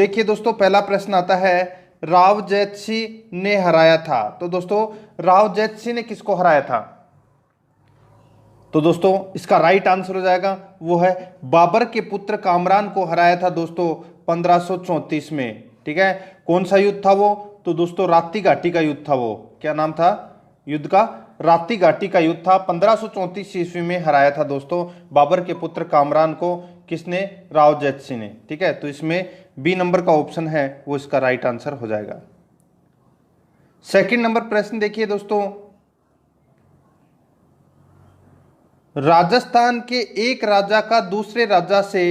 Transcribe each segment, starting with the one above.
देखिए दोस्तों, पहला प्रश्न आता है राव जैतसी ने हराया था। तो दोस्तों, राव जैतसी ने किसको हराया था? तो दोस्तों, इसका राइट आंसर हो जाएगा वो है बाबर के पुत्र कामरान को हराया था दोस्तों 1534 में। ठीक है, कौन सा युद्ध था वो? तो दोस्तों, राप्ती घाटी का युद्ध था वो। क्या नाम था युद्ध का? राप्ती घाटी का युद्ध था। 1534 ईस्वी में हराया था दोस्तों बाबर के पुत्र कामरान को। किसने? राव जैतसी ने। ठीक है, तो इसमें बी नंबर का ऑप्शन है वो इसका राइट आंसर हो जाएगा। सेकंड नंबर प्रश्न देखिए दोस्तों, राजस्थान के एक राजा का दूसरे राजा से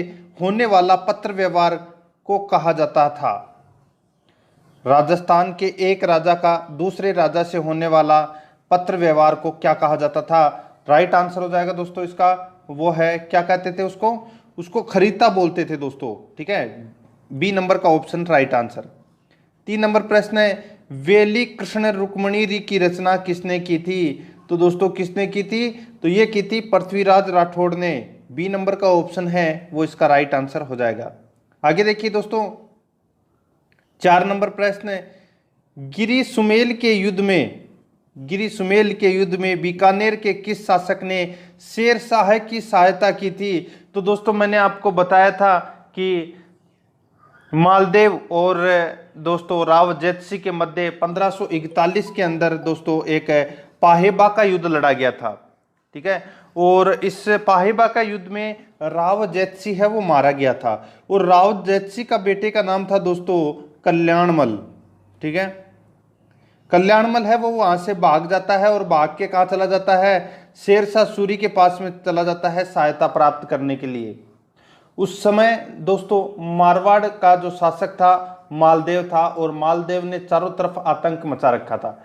होने वाला पत्र व्यवहार को कहा जाता था। राजस्थान के एक राजा का दूसरे राजा से होने वाला पत्र व्यवहार को क्या कहा जाता था? राइट आंसर हो जाएगा दोस्तों इसका वो है, क्या कहते थे उसको? उसको खरीता बोलते थे दोस्तों। ठीक है, बी नंबर का ऑप्शन राइट आंसर। 3 नंबर प्रश्न है वेली कृष्ण रुक्मणी री की रचना किसने की थी? तो दोस्तों, किसने की थी? तो ये की थी पृथ्वीराज राठौड़ ने। बी नंबर का ऑप्शन है वो इसका राइट आंसर हो जाएगा। आगे देखिए दोस्तों, 4 नंबर प्रश्न है गिरी सुमेल के युद्ध में, गिरी सुमेल के युद्ध में बीकानेर के किस शासक ने शेर शाह की सहायता की थी? तो दोस्तों, मैंने आपको बताया था कि मालदेव और दोस्तों राव जैतसी के मध्य 1541 के अंदर दोस्तों एक पाहेबा का युद्ध लड़ा गया था। ठीक है, और इस पाहेबा का युद्ध में राव जैतसी है वो मारा गया था। और राव जैतसी का बेटे का नाम था दोस्तों कल्याणमल। ठीक है, कल्याणमल है वो वहां से भाग जाता है और भाग के कहा चला जाता है? शेरशाह सूरी के पास में चला जाता है सहायता प्राप्त करने के लिए। उस समय दोस्तों मारवाड़ का जो शासक था मालदेव था, और मालदेव ने चारों तरफ आतंक मचा रखा था।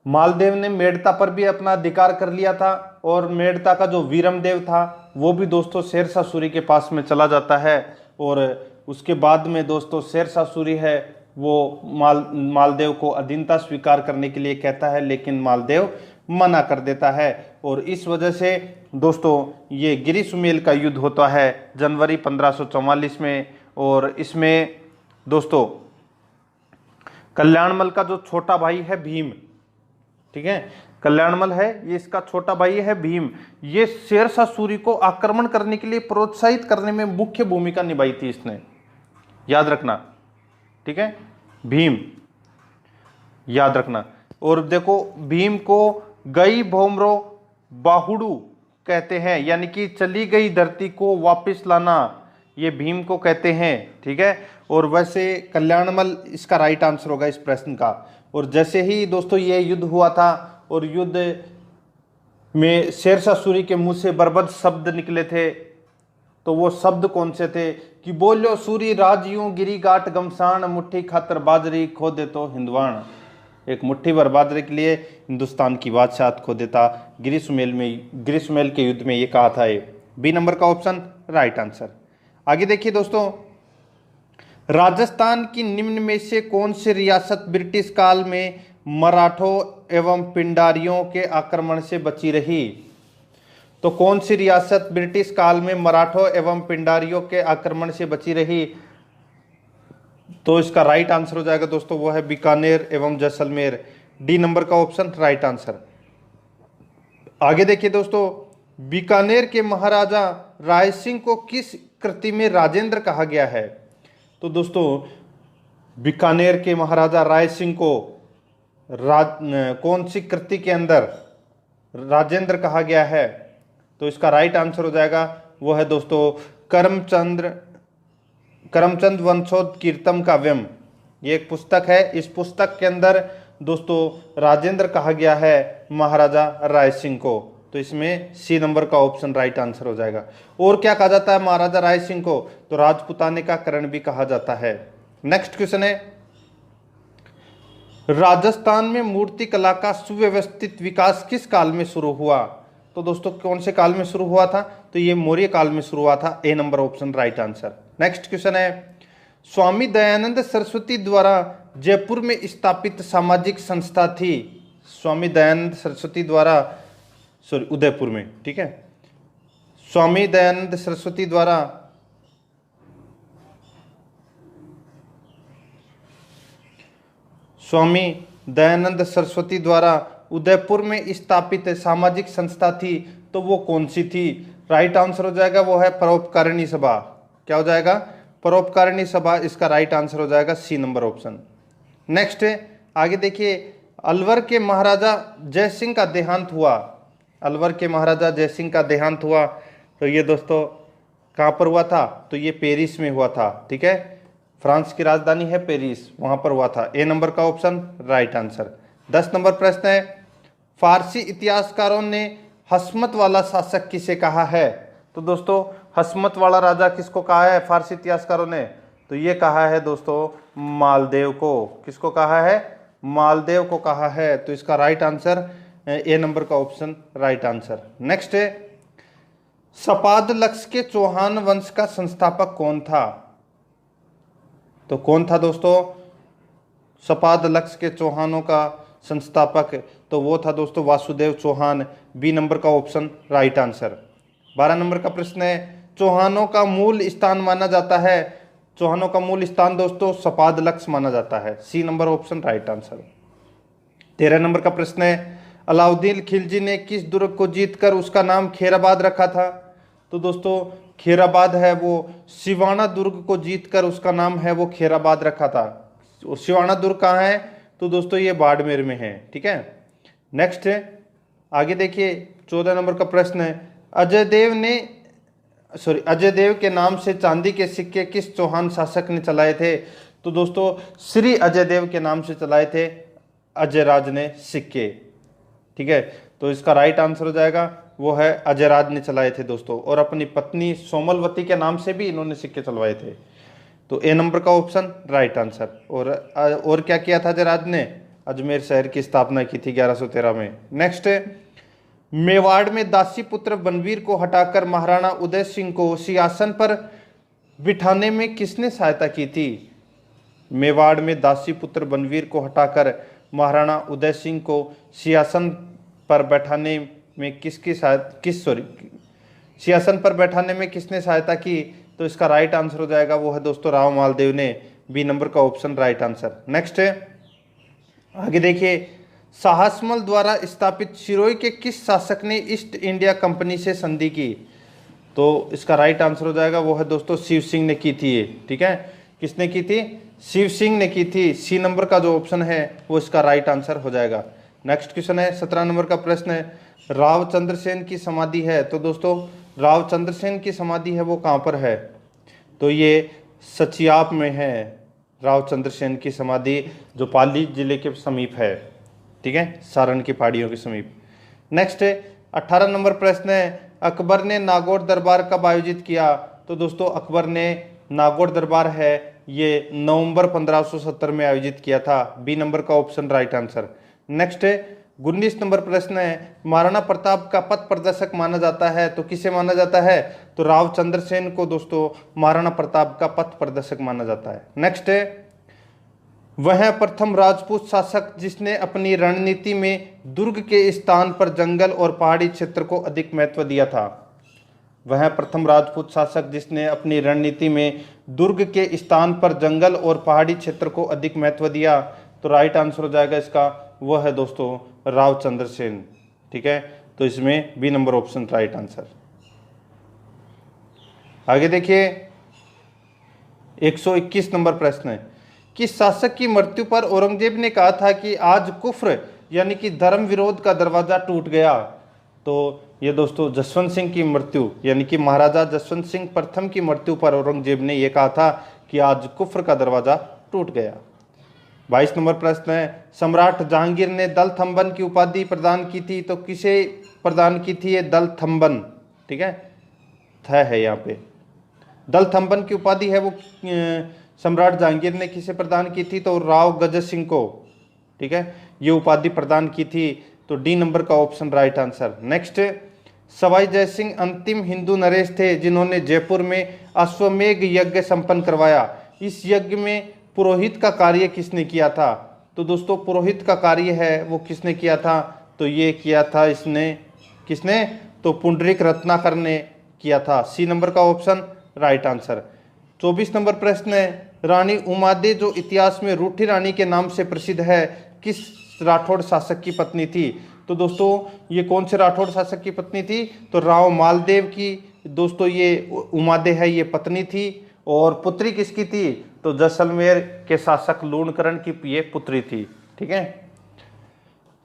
मालदेव ने मेड़ता पर भी अपना अधिकार कर लिया था, और मेड़ता का जो वीरमदेव था वो भी दोस्तों शेरशाह सूरी के पास में चला जाता है। और उसके बाद में दोस्तों शेरशाह सूरी है वो मालदेव को अधीनता स्वीकार करने के लिए कहता है, लेकिन मालदेव मना कर देता है। और इस वजह से दोस्तों ये गिरी सुमेल का युद्ध होता है जनवरी 1544 में। और इसमें दोस्तों कल्याणमल का जो छोटा भाई है भीम, ठीक है, कल्याणमल है ये इसका छोटा भाई है भीम, ये शेरशाह सूरी को आक्रमण करने के लिए प्रोत्साहित करने में मुख्य भूमिका निभाई थी इसने, याद रखना। ठीक है, भीम याद रखना। और देखो भीम को गई भोमरो बाहुडू कहते हैं, यानी कि चली गई धरती को वापस लाना, ये भीम को कहते हैं। ठीक है, और वैसे कल्याणमल इसका राइट आंसर होगा इस प्रश्न का। और जैसे ही दोस्तों ये युद्ध हुआ था और युद्ध में शेरशाह सूरी के मुंह से बर्बद शब्द निकले थे, तो वो शब्द कौन से थे? कि बोलो सूरी राजियों गिरी गाट गमसान, मुट्ठी खातर बाजरी खो दे तो हिंदवान। एक मुट्ठी भर बाजरे के लिए हिंदुस्तान की बादशाहत खो देता। गिरी सुमेल के युद्ध में ये कहा था। ये बी नंबर का ऑप्शन राइट आंसर। आगे देखिए दोस्तों, राजस्थान की निम्न में से कौन सी रियासत ब्रिटिश काल में मराठों एवं पिंडारियों के आक्रमण से बची रही? तो कौन सी रियासत ब्रिटिश काल में मराठों एवं पिंडारियों के आक्रमण से बची रही? तो इसका राइट आंसर हो जाएगा दोस्तों वो है बीकानेर एवं जैसलमेर। डी नंबर का ऑप्शन राइट आंसर। आगे देखिए दोस्तों, बीकानेर के महाराजा राय सिंह को किस कृति में राजेंद्र कहा गया है? तो दोस्तों बीकानेर के महाराजा राय सिंह को कौन सी कृति के अंदर राजेंद्र कहा गया है? तो इसका राइट आंसर हो जाएगा वो है दोस्तों करमचंद वंशोध कीर्तम काव्यम। ये एक पुस्तक है, इस पुस्तक के अंदर दोस्तों राजेंद्र कहा गया है महाराजा राय सिंह को। तो इसमें सी नंबर का ऑप्शन राइट आंसर हो जाएगा। और क्या कहा जाता है महाराजा राय सिंह को? तो राजपुताने का करण भी कहा जाता है। नेक्स्ट क्वेश्चन है राजस्थान में मूर्ति कला का सुव्यवस्थित विकास किस काल में शुरू हुआ? तो दोस्तों कौन से काल में शुरू हुआ था? तो ये मौर्य काल में शुरू हुआ था। A number option right answer. Next question है स्वामी दयानंद सरस्वती द्वारा जयपुर में स्थापित सामाजिक संस्था थी? स्वामी दयानंद सरस्वती द्वारा उदयपुर में, ठीक है, स्वामी दयानंद सरस्वती द्वारा स्वामी दयानंद सरस्वती द्वारा उदयपुर में स्थापित सामाजिक संस्था थी, तो वो कौन सी थी? राइट आंसर हो जाएगा वो है परोपकारिणी सभा। क्या हो जाएगा? परोपकारिणी सभा इसका राइट आंसर हो जाएगा, सी नंबर ऑप्शन। नेक्स्ट आगे देखिए, अलवर के महाराजा जयसिंह का देहांत हुआ। अलवर के महाराजा जयसिंह का देहांत हुआ, तो ये दोस्तों कहाँ पर हुआ था? तो ये पेरिस में हुआ था। ठीक है, फ्रांस की राजधानी है पेरिस, वहां पर हुआ था। ए नंबर का ऑप्शन राइट आंसर। 10 नंबर प्रश्न है, फारसी इतिहासकारों ने हसमत वाला शासक किसे कहा है? तो दोस्तों हसमत वाला राजा किसको कहा है फारसी इतिहासकारों ने? तो ये कहा है दोस्तों मालदेव को। किसको कहा है? मालदेव को कहा है। तो इसका राइट आंसर ए नंबर का ऑप्शन राइट आंसर। नेक्स्ट है, सपादलक्ष के चौहान वंश का संस्थापक कौन था? तो कौन था दोस्तों सपादलक्ष के चौहानों का संस्थापक? तो वो था दोस्तों वासुदेव चौहान। बी नंबर का ऑप्शन राइट आंसर। 12 नंबर का प्रश्न है, चौहानों का मूल स्थान माना जाता है। चौहानों का मूल स्थान दोस्तों सपादलक्ष माना जाता है। C number option right answer. 13 number का प्रश्न है, अलाउद्दीन खिलजी ने किस दुर्ग को जीतकर उसका नाम खैराबाद रखा था? तो दोस्तों खैराबाद है वो सिवाना दुर्ग को जीतकर उसका नाम है वो खैराबाद रखा था। सिवाना दुर्ग कहाँ है? तो दोस्तों ये बाड़मेर में है। ठीक है, नेक्स्ट है आगे देखिए, 14 नंबर का प्रश्न है, अजय देव के नाम से चांदी के सिक्के किस चौहान शासक ने चलाए थे? तो दोस्तों श्री अजय देव के नाम से चलाए थे अजयराज ने सिक्के। ठीक है, तो इसका राइट आंसर हो जाएगा वो है अजयराज ने चलाए थे दोस्तों, और अपनी पत्नी सोमलवती के नाम से भी इन्होंने सिक्के चलवाए थे। तो ए नंबर का ऑप्शन राइट आंसर। और क्या किया था अजयराज ने? अजमेर शहर की स्थापना की थी 1113 में। नेक्स्ट है, मेवाड़ में दासी पुत्र बनवीर को हटाकर महाराणा उदय सिंह को सिंहासन पर बिठाने में किसने सहायता की थी? मेवाड़ में दासी पुत्र बनवीर को हटाकर महाराणा उदय सिंह को सिंहासन पर बैठाने में सिंहासन पर बैठाने में किसने सहायता की? तो इसका राइट आंसर हो जाएगा वो है दोस्तों राव मालदेव ने। बी नंबर का ऑप्शन राइट आंसर। नेक्स्ट है आगे देखिए, साहसमल द्वारा स्थापित सिरोही के किस शासक ने ईस्ट इंडिया कंपनी से संधि की? तो इसका राइट आंसर हो जाएगा वो है दोस्तों शिव सिंह ने की थी। ठीक है, किसने की थी? शिव सिंह ने की थी। सी नंबर का जो ऑप्शन है वो इसका राइट आंसर हो जाएगा। नेक्स्ट क्वेश्चन है 17 नंबर का प्रश्न है, राव चंद्रसेन की समाधि है। तो दोस्तों राव चंद्रसेन की समाधि है वो कहाँ पर है? तो ये सचियाप में है। राव चंद्रसेन की समाधि जो पाली जिले के समीप है। ठीक है, सारण की पहाड़ियों के समीप। नेक्स्ट है 18 नंबर प्रश्न है, अकबर ने नागौर दरबार कब आयोजित किया? तो दोस्तों अकबर ने नागौर दरबार है ये नवंबर 1570 में आयोजित किया था। बी नंबर का ऑप्शन राइट आंसर। नेक्स्ट है 19 नंबर प्रश्न है, महाराणा प्रताप का पथ प्रदर्शक माना जाता है। तो किसे माना जाता है? तो राव चंद्रसेन को दोस्तों महाराणा प्रताप का पथ प्रदर्शक माना जाता है। नेक्स्ट है, वह प्रथम राजपूत शासक जिसने अपनी रणनीति में दुर्ग के स्थान पर जंगल और पहाड़ी क्षेत्र को अधिक महत्व दिया था। वह प्रथम राजपूत शासक जिसने अपनी रणनीति में दुर्ग के स्थान पर जंगल और पहाड़ी क्षेत्र को अधिक महत्व दिया। तो राइट आंसर हो जाएगा इसका वह है दोस्तों राव चंद्रसेन। ठीक है, तो इसमें B number option right answer. आगे देखिए 121 नंबर प्रश्न है, किस शासक की मृत्यु पर औरंगजेब ने कहा था कि आज कुफ्र यानी कि धर्म विरोध का दरवाजा टूट गया? तो ये दोस्तों जसवंत सिंह की मृत्यु यानी कि महाराजा जसवंत सिंह प्रथम की मृत्यु पर औरंगजेब ने यह कहा था कि आज कुफ्र का दरवाजा टूट गया। 22 नंबर प्रश्न है, सम्राट जहांगीर ने दलथंबन की उपाधि प्रदान की थी। तो किसे प्रदान की थी ये दलथंबन? ठीक है, है यहाँ पे दलथंबन की उपाधि है वो सम्राट जहांगीर ने किसे प्रदान की थी? तो राव गजर सिंह को। ठीक है, ये उपाधि प्रदान की थी। तो डी नंबर का option right answer. Next, Sawai Jaisingh अंतिम हिंदू नरेश थे जिन्होंने जयपुर में अश्वमेघ यज्ञ संपन्न करवाया। इस यज्ञ में पुरोहित का कार्य किसने किया था? तो दोस्तों पुरोहित का कार्य है वो किसने किया था? तो ये किया था किसने? तो पुंडरीक रत्नाकर ने किया था। सी नंबर का ऑप्शन राइट आंसर। 24 नंबर प्रश्न है, रानी उमादे जो इतिहास में रूठी रानी के नाम से प्रसिद्ध है, किस राठौड़ शासक की पत्नी थी? तो दोस्तों ये कौन से राठौड़ शासक की पत्नी थी? तो राव मालदेव की दोस्तों ये उमादे है ये पत्नी थी। और पुत्री किसकी थी? तो जैसलमेर के शासक लूणकरण की ये पुत्री थी। ठीक है,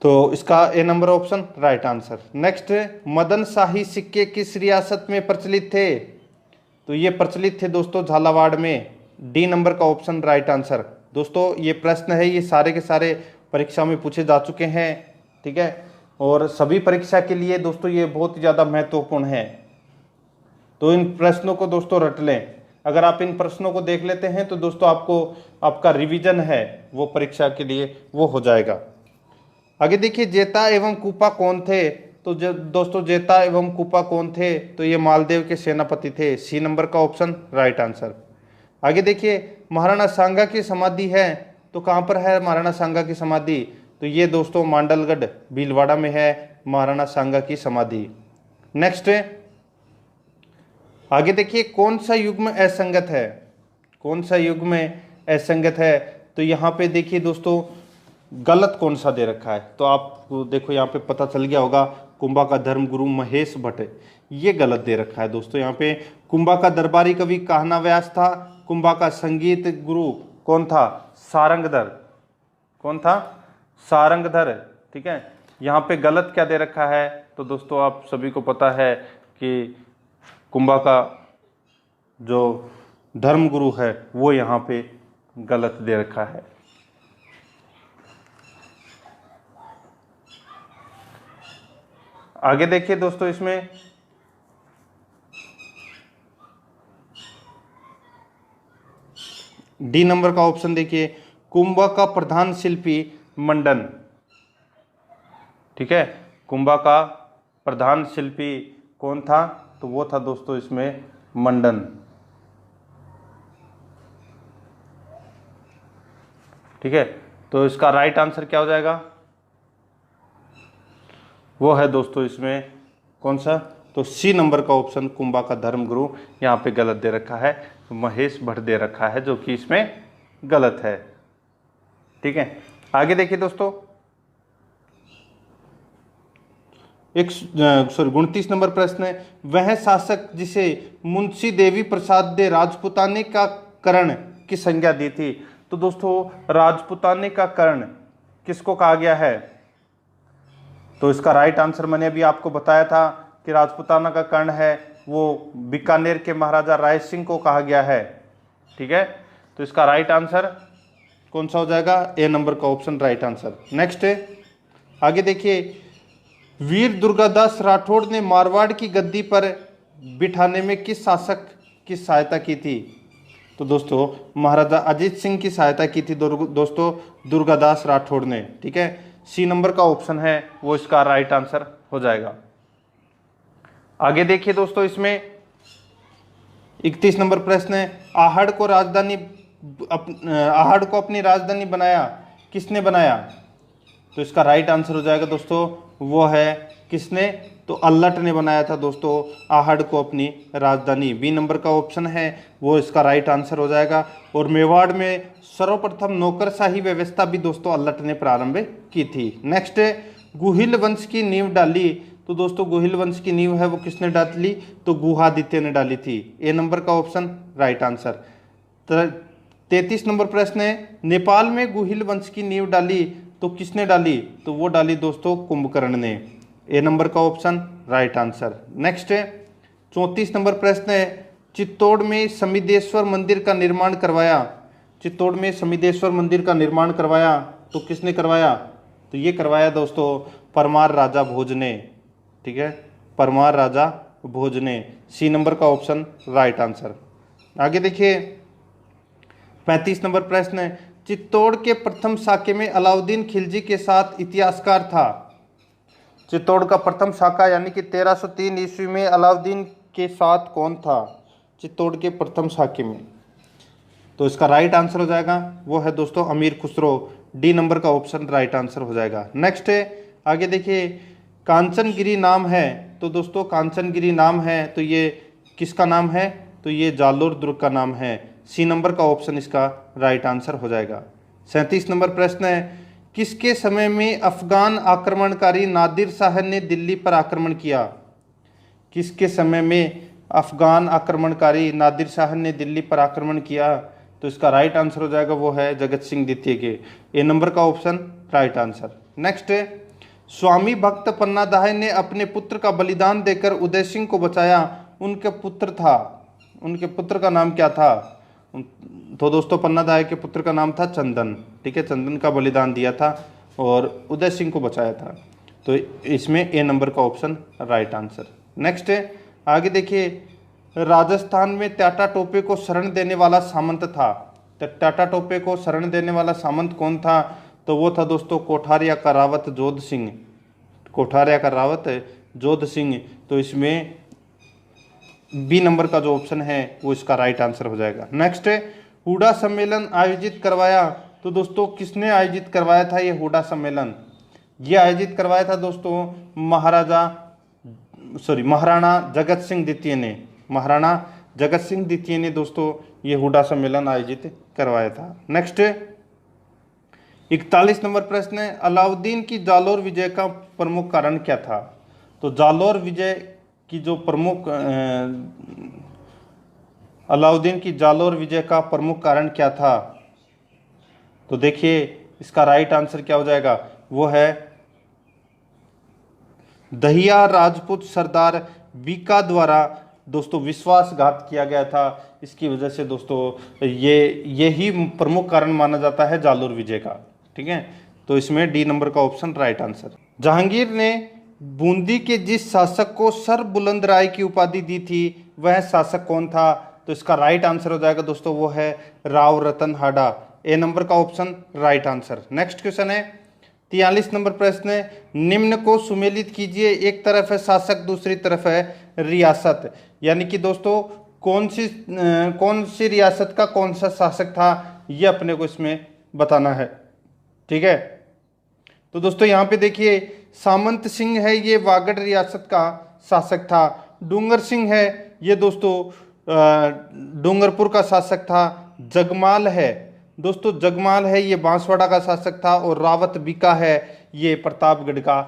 तो इसका A number option right answer. Next, Madan Shahi सिक्के किस रियासत में प्रचलित थे? तो ये प्रचलित थे दोस्तों झालावाड़ में। डी नंबर का ऑप्शन राइट आंसर। दोस्तों ये प्रश्न है ये सारे के सारे परीक्षा में पूछे जा चुके हैं। ठीक है, और सभी परीक्षा के लिए दोस्तों ये बहुत ही ज़्यादा महत्वपूर्ण है, तो इन प्रश्नों को दोस्तों रट लें। अगर आप इन प्रश्नों को देख लेते हैं तो दोस्तों आपको आपका रिवीजन है वो परीक्षा के लिए वो हो जाएगा। आगे देखिए, जेता एवं कूपा कौन थे? तो दोस्तों जेता एवं कूपा कौन थे? तो ये मालदेव के सेनापति थे। सी नंबर का ऑप्शन राइट आंसर। आगे देखिए, महाराणा सांगा की समाधि है तो कहाँ पर है महाराणा सांगा की समाधि? तो ये दोस्तों मांडलगढ़ भीलवाड़ा में है महाराणा सांगा की समाधि। नेक्स्ट, आगे देखिए, कौन सा युग्म असंगत है? कौन सा युग्म असंगत है? तो यहाँ पे देखिए दोस्तों गलत कौन सा दे रखा है? तो आपको देखो यहाँ पे पता चल गया होगा, कुंभा का धर्म गुरु महेश भट्ट, ये गलत दे रखा है दोस्तों। यहाँ पे कुंभा का दरबारी कवि कान्हा व्यास था। कुंभा का संगीत गुरु कौन था? सारंगधर। कौन था? सारंगधर। ठीक है, यहाँ पे गलत क्या दे रखा है? तो दोस्तों आप सभी को पता है कि कुंभा का जो धर्मगुरु है वो यहाँ पे गलत दे रखा है। आगे देखिए दोस्तों, इसमें डी नंबर का ऑप्शन देखिए, कुंभा का प्रधान शिल्पी मंडन। ठीक है, कुंभा का प्रधान शिल्पी कौन था? तो वो था दोस्तों इसमें मंडन। ठीक है, तो इसका राइट आंसर क्या हो जाएगा? वो है दोस्तों इसमें कौन सा? तो सी नंबर का ऑप्शन, कुंभा का धर्मगुरु यहाँ पे गलत दे रखा है, तो महेश भट्ट दे रखा है, जो कि इसमें गलत है। ठीक है, आगे देखिए दोस्तों, 29 नंबर प्रश्न है, वह शासक जिसे मुंशी देवी प्रसाद ने राजपुताने का करण की संज्ञा दी थी? तो दोस्तों राजपुताने का करण किसको कहा गया है? तो इसका राइट आंसर मैंने अभी आपको बताया था कि राजपुताना का कर्ण है वो बीकानेर के महाराजा राय सिंह को कहा गया है। ठीक है, तो इसका राइट आंसर कौन सा हो जाएगा? ए नंबर का ऑप्शन राइट आंसर। नेक्स्ट आगे देखिए, वीर दुर्गादास राठौड़ ने मारवाड़ की गद्दी पर बिठाने में किस शासक की सहायता की थी? तो दोस्तों महाराजा अजीत सिंह की सहायता की थी दोस्तों दुर्गादास राठौड़ ने। ठीक है, सी नंबर का ऑप्शन है वो इसका राइट आंसर हो जाएगा। आगे देखिए दोस्तों, इसमें 31 नंबर प्रश्न है, आहड़ को अपनी राजधानी बनाया किसने बनाया? तो इसका राइट आंसर हो जाएगा दोस्तों, वो है किसने? तो अल्लट ने बनाया था दोस्तों आहड़ को अपनी राजधानी। बी नंबर का ऑप्शन है वो इसका राइट आंसर हो जाएगा। और मेवाड़ में सर्वप्रथम नौकरशाही व्यवस्था भी दोस्तों अल्लट ने प्रारंभ की थी। नेक्स्ट, गुहिल वंश की नींव डाली? तो दोस्तों गुहिल वंश की नींव है वो किसने डाली? तो गुहादित्य ने डाली थी। ए नंबर का ऑप्शन राइट आंसर। 33 नंबर प्रश्न है, नेपाल में गुहिल वंश की नींव डाली तो किसने डाली? तो वो डाली दोस्तों कुंभकर्ण ने। ए नंबर का option right answer. Next 34 number प्रश्न है, चित्तौड़ में समिदेश्वर मंदिर का निर्माण करवाया? चित्तौड़ में समिदेश्वर मंदिर का निर्माण करवाया तो किसने करवाया? तो ये करवाया दोस्तों परमार राजा भोज ने। ठीक है, परमार राजा भोज ने। सी नंबर का ऑप्शन राइट आंसर। आगे देखिए 35 नंबर प्रश्न है, चित्तौड़ के प्रथम शाके में अलाउद्दीन खिलजी के साथ इतिहासकार था? चित्तौड़ का प्रथम शाखा यानी कि 1303 ईस्वी में अलाउद्दीन के साथ कौन था? चित्तौड़ के प्रथम शाखे में। तो इसका राइट आंसर हो जाएगा वो है दोस्तों अमीर खुसरो। डी नंबर का ऑप्शन राइट आंसर हो जाएगा। नेक्स्ट आगे देखिए, कांचनगिरी नाम है? तो दोस्तों कांचनगिरी नाम है तो ये किसका नाम है? तो ये जालोर दुर्ग का नाम है। सी नंबर का ऑप्शन इसका राइट आंसर हो जाएगा। 37 नंबर प्रश्न है, किसके समय में अफगान आक्रमणकारी नादिर शाह ने दिल्ली पर आक्रमण किया? किसके समय में अफगान आक्रमणकारी नादिर शाह ने दिल्ली पर आक्रमण किया? तो इसका राइट आंसर हो जाएगा वो है जगत सिंह द्वितीय के, ए नंबर का ऑप्शन राइट आंसर। नेक्स्ट है, स्वामी भक्त पन्नादाय ने अपने पुत्र का बलिदान देकर उदय सिंह को बचाया, उनके पुत्र का नाम क्या था? तो दोस्तों पन्नादाय के पुत्र का नाम था चंदन। ठीक है, चंदन का बलिदान दिया था और उदय सिंह को बचाया था। तो इसमें ए नंबर का ऑप्शन राइट आंसर। नेक्स्ट है, आगे देखिए, राजस्थान में टाटा टोपे को शरण देने वाला सामंत था। तो टाटा टोपे को शरण देने वाला सामंत कौन था? तो वो था दोस्तों कोठारिया का रावत जोध सिंह। कोठारिया का रावत जोध सिंह। तो इसमें बी नंबर का जो ऑप्शन है वो इसका राइट आंसर हो जाएगा। नेक्स्ट है, हुडा सम्मेलन आयोजित करवाया। तो दोस्तों किसने आयोजित करवाया था ये हुडा सम्मेलन? ये आयोजित करवाया था दोस्तों महाराणा जगत सिंह द्वितीय ने। महाराणा जगत सिंह द्वितीय ने दोस्तों ये हुडा सम्मेलन आयोजित करवाया था। नेक्स्ट 41 नंबर प्रश्न है, अलाउद्दीन की जालोर विजय का प्रमुख कारण क्या था? तो जालोर विजय की जो अलाउद्दीन की जालोर विजय का प्रमुख कारण क्या था? तो देखिए इसका राइट आंसर क्या हो जाएगा, वो है दहिया राजपूत सरदार बीका द्वारा दोस्तों विश्वासघात किया गया था। इसकी वजह से दोस्तों यही प्रमुख कारण माना जाता है जालोर विजय का। ठीक है, तो इसमें डी नंबर का ऑप्शन राइट आंसर। जहांगीर ने बूंदी के जिस शासक को सर बुलंद राय की उपाधि दी थी वह शासक कौन था? तो इसका राइट आंसर हो जाएगा दोस्तों वो है राव रतन हाडा, ए नंबर का option right answer. Next question है 43 नंबर प्रश्न है, निम्न को सुमेलित कीजिए। एक तरफ है शासक, दूसरी तरफ है रियासत। यानी कि दोस्तों कौन सी रियासत का कौन सा शासक था ये अपने को इसमें बताना है। ठीक है, तो दोस्तों यहाँ पे देखिए सामंत सिंह है ये वागड़ रियासत का शासक था। डूंगर सिंह है ये दोस्तों डूंगरपुर का शासक था। जगमाल है दोस्तों, जगमाल है ये बांसवाड़ा का शासक था। और रावत बीका है ये प्रतापगढ़ का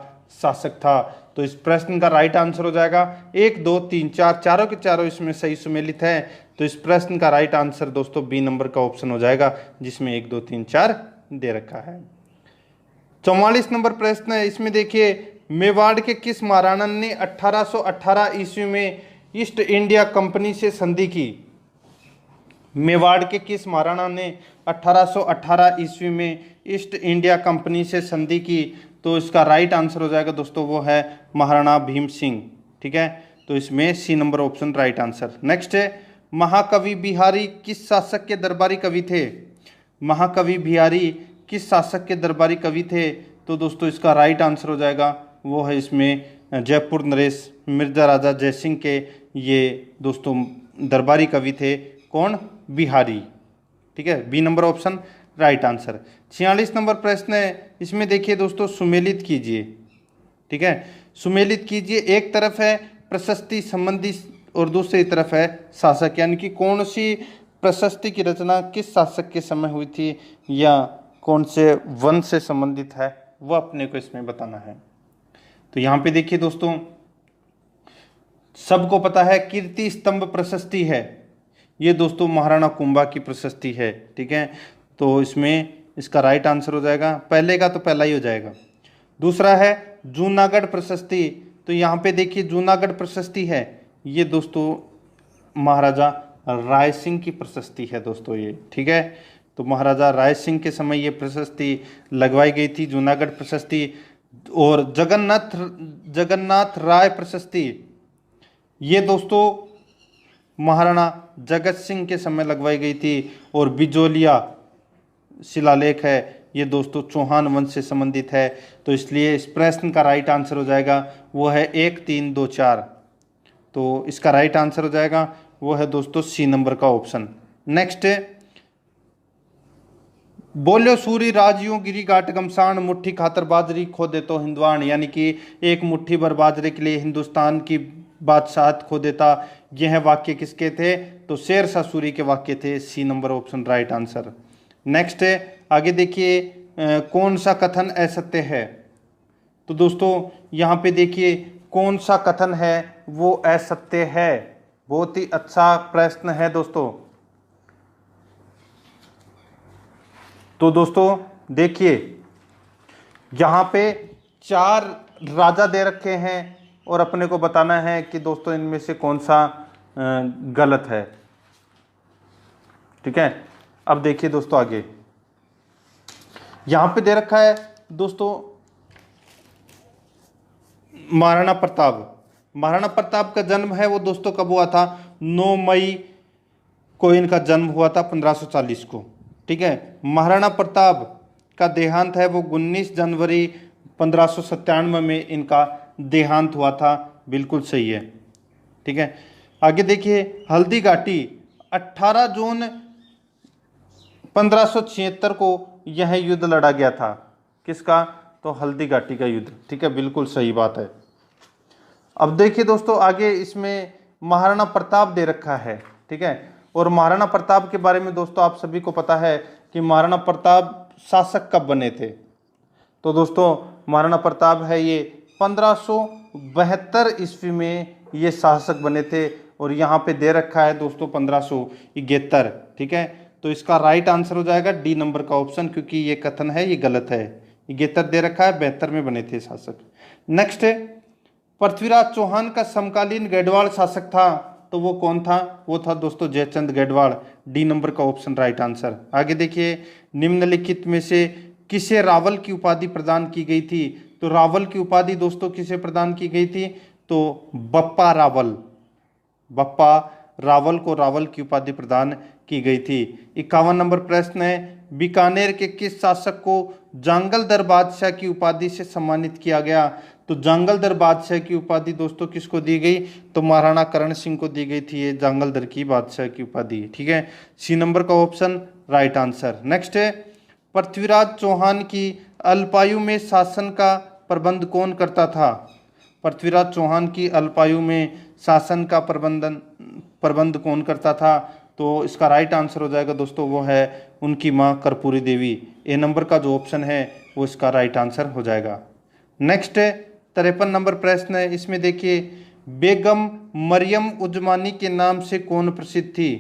शासक था। तो इस प्रश्न का राइट आंसर हो जाएगा 1 2 3 4, चारों के चारों इसमें सही सुमेलित है। तो इस प्रश्न का राइट आंसर दोस्तों बी नंबर का ऑप्शन हो जाएगा, जिसमें 1 2 3 4 दे रखा है। 44 नंबर प्रश्न है, इसमें देखिए मेवाड़ के किस महाराणा ने 1818 ईस्वी में ईस्ट इंडिया कंपनी से संधि की? मेवाड़ के किस महाराणा ने 1818 ईस्वी में ईस्ट इंडिया कंपनी से संधि की? तो इसका राइट आंसर हो जाएगा दोस्तों वो है महाराणा भीम सिंह। ठीक है, तो इसमें C number option right answer. Next है, महाकवि बिहारी किस शासक के दरबारी कवि थे? महाकवि बिहारी किस शासक के दरबारी कवि थे? तो दोस्तों इसका राइट आंसर हो जाएगा वो है इसमें जयपुर नरेश मिर्जा राजा जयसिंह के ये दोस्तों दरबारी कवि थे। कौन? बिहारी। ठीक है, B number option right answer. 46 number प्रश्न है, इसमें देखिए दोस्तों सुमेलित कीजिए। ठीक है, सुमेलित कीजिए। एक तरफ है प्रशस्ति संबंधी और दूसरी तरफ है शासक, यानी कि कौन सी प्रशस्ति की रचना किस शासक के समय हुई थी या कौन से वंश से संबंधित है वो अपने को इसमें बताना है। तो यहाँ पे देखिए दोस्तों सबको पता है कीर्ति स्तंभ प्रशस्ति है ये दोस्तों महाराणा कुंभा की प्रशस्ति है। ठीक है, तो इसमें इसका राइट आंसर हो जाएगा, पहले का तो पहला ही हो जाएगा। दूसरा है जूनागढ़ प्रशस्ति। तो यहाँ पे देखिए जूनागढ़ प्रशस्ति है ये दोस्तों महाराजा राय सिंह की प्रशस्ति है दोस्तों ये। ठीक है, तो महाराजा राय सिंह के समय ये प्रशस्ति लगवाई गई थी जूनागढ़ प्रशस्ति। और जगन्नाथ राय प्रशस्ति ये दोस्तों महाराणा जगत सिंह के समय लगवाई गई थी। और बिजोलिया शिलालेख है ये दोस्तों चौहान वंश से संबंधित है। तो इसलिए इस प्रश्न का राइट आंसर हो जाएगा वो है 1 3 2 4। तो इसका राइट आंसर हो जाएगा वो है दोस्तों सी नंबर का ऑप्शन। नेक्स्ट बोलो सूरी राजियों गिरी घाट गमसान मुट्ठी खातर बाजरी खो दे तो हिंदुआन। यानी कि एक मुट्ठी भर बाजरे के लिए हिंदुस्तान की बादशाहत खो देता। यह वाक्य किसके थे? तो शेर शाह सूरी के वाक्य थे। C number option right answer. Next है, आगे देखिए, कौन सा कथन असत्य है? तो दोस्तों यहाँ पे देखिए कौन सा कथन है वो असत्य है। बहुत ही अच्छा प्रश्न है दोस्तों। तो दोस्तों देखिए यहाँ पे 4 राजा दे रखे हैं और अपने को बताना है कि दोस्तों इनमें से कौन सा गलत है। ठीक है, अब देखिए दोस्तों आगे यहां पे दे रखा है दोस्तों महाराणा प्रताप। महाराणा प्रताप का जन्म है वो दोस्तों कब हुआ था? 9 मई को इनका जन्म हुआ था 1540 को। ठीक है, महाराणा प्रताप का देहांत है वो 19 जनवरी 1597 में इनका देहांत हुआ था। बिल्कुल सही है। ठीक है, आगे देखिए हल्दी घाटी 18 जून 1576 को यह युद्ध लड़ा गया था। किसका? तो हल्दी घाटी का युद्ध। ठीक है, बिल्कुल सही बात है। अब देखिए दोस्तों आगे इसमें महाराणा प्रताप दे रखा है। ठीक है, और महाराणा प्रताप के बारे में दोस्तों आप सभी को पता है कि महाराणा प्रताप शासक कब बने थे? तो दोस्तों महाराणा प्रताप है ये 1572 ईस्वी में ये शासक बने थे और यहाँ पे दे रखा है दोस्तों 1571। ठीक है, तो इसका राइट आंसर हो जाएगा डी नंबर का ऑप्शन, क्योंकि ये कथन है ये गलत है। 71 दे रखा है, 72 में बने थे शासक। नेक्स्ट है, पृथ्वीराज चौहान का समकालीन गढ़वाल शासक था, तो वो कौन था? वो था दोस्तों जयचंद गढ़वाल। डी नंबर का ऑप्शन राइट आंसर। आगे देखिए निम्नलिखित में से किसे रावल की उपाधि प्रदान की गई थी? तो रावल की उपाधि दोस्तों किसे प्रदान की गई थी? तो बप्पा रावल। बप्पा रावल को रावल की उपाधि प्रदान की गई थी। 51 नंबर प्रश्न है, बीकानेर के किस शासक को जांगलदर बादशाह की उपाधि से सम्मानित किया गया? तो जांगलदर बादशाह की उपाधि दोस्तों किसको दी गई? तो महाराणा करण सिंह को दी गई थी ये जांगलदर की बादशाह की उपाधि। ठीक है, सी नंबर का ऑप्शन राइट आंसर। नेक्स्ट है, पृथ्वीराज चौहान की अल्पायु में शासन का प्रबंध कौन करता था? पृथ्वीराज चौहान की अल्पायु में शासन का प्रबंध कौन करता था? तो इसका राइट आंसर हो जाएगा दोस्तों वो है उनकी मां कर्पूरी देवी। ए नंबर का जो ऑप्शन है वो इसका राइट आंसर हो जाएगा। नेक्स्ट है 53 नंबर प्रश्न है, इसमें देखिए बेगम मरियम उजमानी के नाम से कौन प्रसिद्ध थी?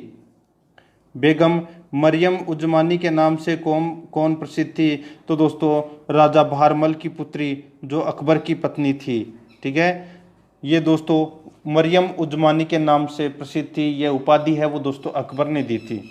बेगम मरियम उजमानी के नाम से कौन प्रसिद्ध थी? तो दोस्तों राजा भारमल की पुत्री जो अकबर की पत्नी थी। ठीक है, ये दोस्तों मरियम उजमानी के नाम से प्रसिद्ध थी। ये उपाधि है वो दोस्तों अकबर ने दी थी।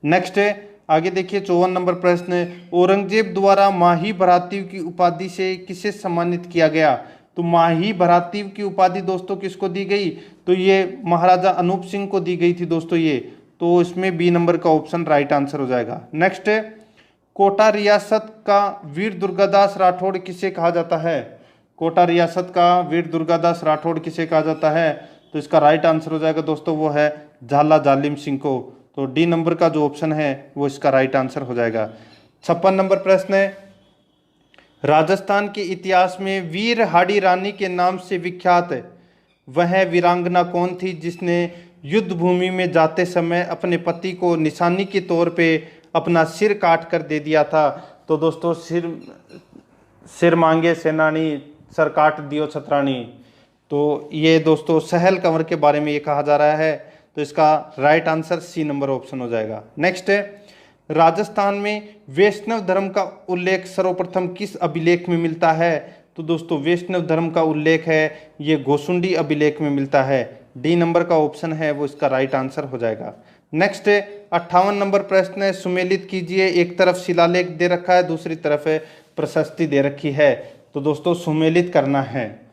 नेक्स्ट है आगे देखिए 54 नंबर प्रश्न है, औरंगजेब द्वारा माही भरातीव की उपाधि से किसे सम्मानित किया गया? तो माही भरातीव की उपाधि दोस्तों किसको दी गई? तो ये महाराजा अनूप सिंह को दी गई थी दोस्तों ये। तो इसमें बी नंबर का ऑप्शन राइट आंसर हो जाएगा। नेक्स्ट है कोटा रियासत का वीर दुर्गादास राठौड़ किसे कहा जाता है? कोटा रियासत का वीर दुर्गादास राठौड़ किसे कहा जाता है? तो इसका राइट आंसर हो जाएगा दोस्तों वो है झाला जालिम सिंह को। तो डी नंबर का जो ऑप्शन है वो इसका राइट आंसर हो जाएगा। 56 नंबर प्रश्न है, राजस्थान के इतिहास में वीर हाड़ी रानी के नाम से विख्यात वह वीरांगना कौन थी जिसने युद्ध भूमि में जाते समय अपने पति को निशानी के तौर पे अपना सिर काट कर दे दिया था? तो दोस्तों सिर मांगे सेनानी सर काट दियो छतरानी। तो ये दोस्तों सहल कंवर के बारे में ये कहा जा रहा है। तो इसका right answer C number option हो जाएगा। नेक्स्ट है राजस्थान में वैष्णव धर्म का उल्लेख सर्वप्रथम किस अभिलेख में मिलता है? तो दोस्तों वैष्णव धर्म का उल्लेख है ये घोसुंडी अभिलेख में मिलता है। डी नंबर का ऑप्शन है वो इसका राइट आंसर हो जाएगा। नेक्स्ट है 58 नंबर प्रश्न है, सुमेलित कीजिए। एक तरफ शिलालेख दे रखा है, दूसरी तरफ प्रशस्ति दे रखी है। तो दोस्तों सुमेलित करना है,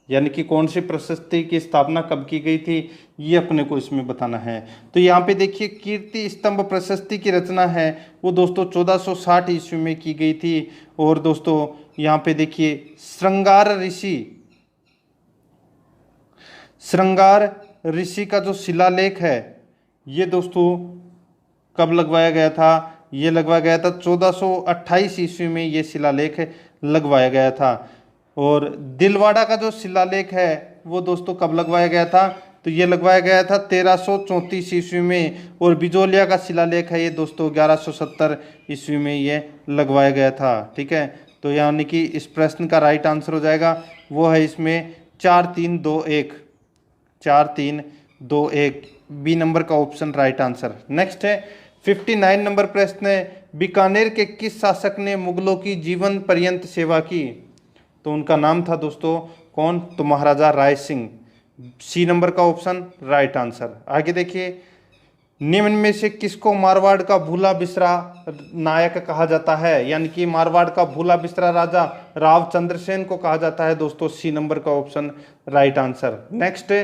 यानी कि कौन सी प्रशस्ति की स्थापना कब की गई थी ये अपने को इसमें बताना है। तो यहाँ पे देखिए कीर्ति स्तंभ प्रशस्ति की रचना है वो दोस्तों 1460 ईस्वी में की गई थी। और दोस्तों यहाँ पे देखिए श्रृंगार ऋषि का जो शिलालेख है ये दोस्तों कब लगवाया गया था? ये लगवाया गया था 1428 ईस्वी में ये शिलालेख लगवाया गया था। और दिलवाड़ा का जो शिलालेख है वो दोस्तों कब लगवाया गया था? तो ये लगवाया गया था 1334 ईस्वी में। और बिजोलिया का शिलालेख है ये दोस्तों 1170 ईस्वी में ये लगवाया गया था। ठीक है, तो यानी कि इस प्रश्न का राइट आंसर हो जाएगा वो है इसमें 4321, 4321 बी नंबर का ऑप्शन राइट आंसर। नेक्स्ट है 59 नंबर प्रश्न है, बीकानेर के किस शासक ने मुगलों की जीवन पर्यंत सेवा की? तो उनका नाम था दोस्तों कौन? तो महाराजा राय सिंह। सी नंबर का ऑप्शन राइट आंसर। आगे देखिए, निम्न में से किसको मारवाड़ का भूला बिसरा नायक कहा जाता है? यानी कि मारवाड़ का भूला बिसरा राजा राव चंद्रसेन को कहा जाता है दोस्तों। सी नंबर का ऑप्शन राइट आंसर। नेक्स्ट है,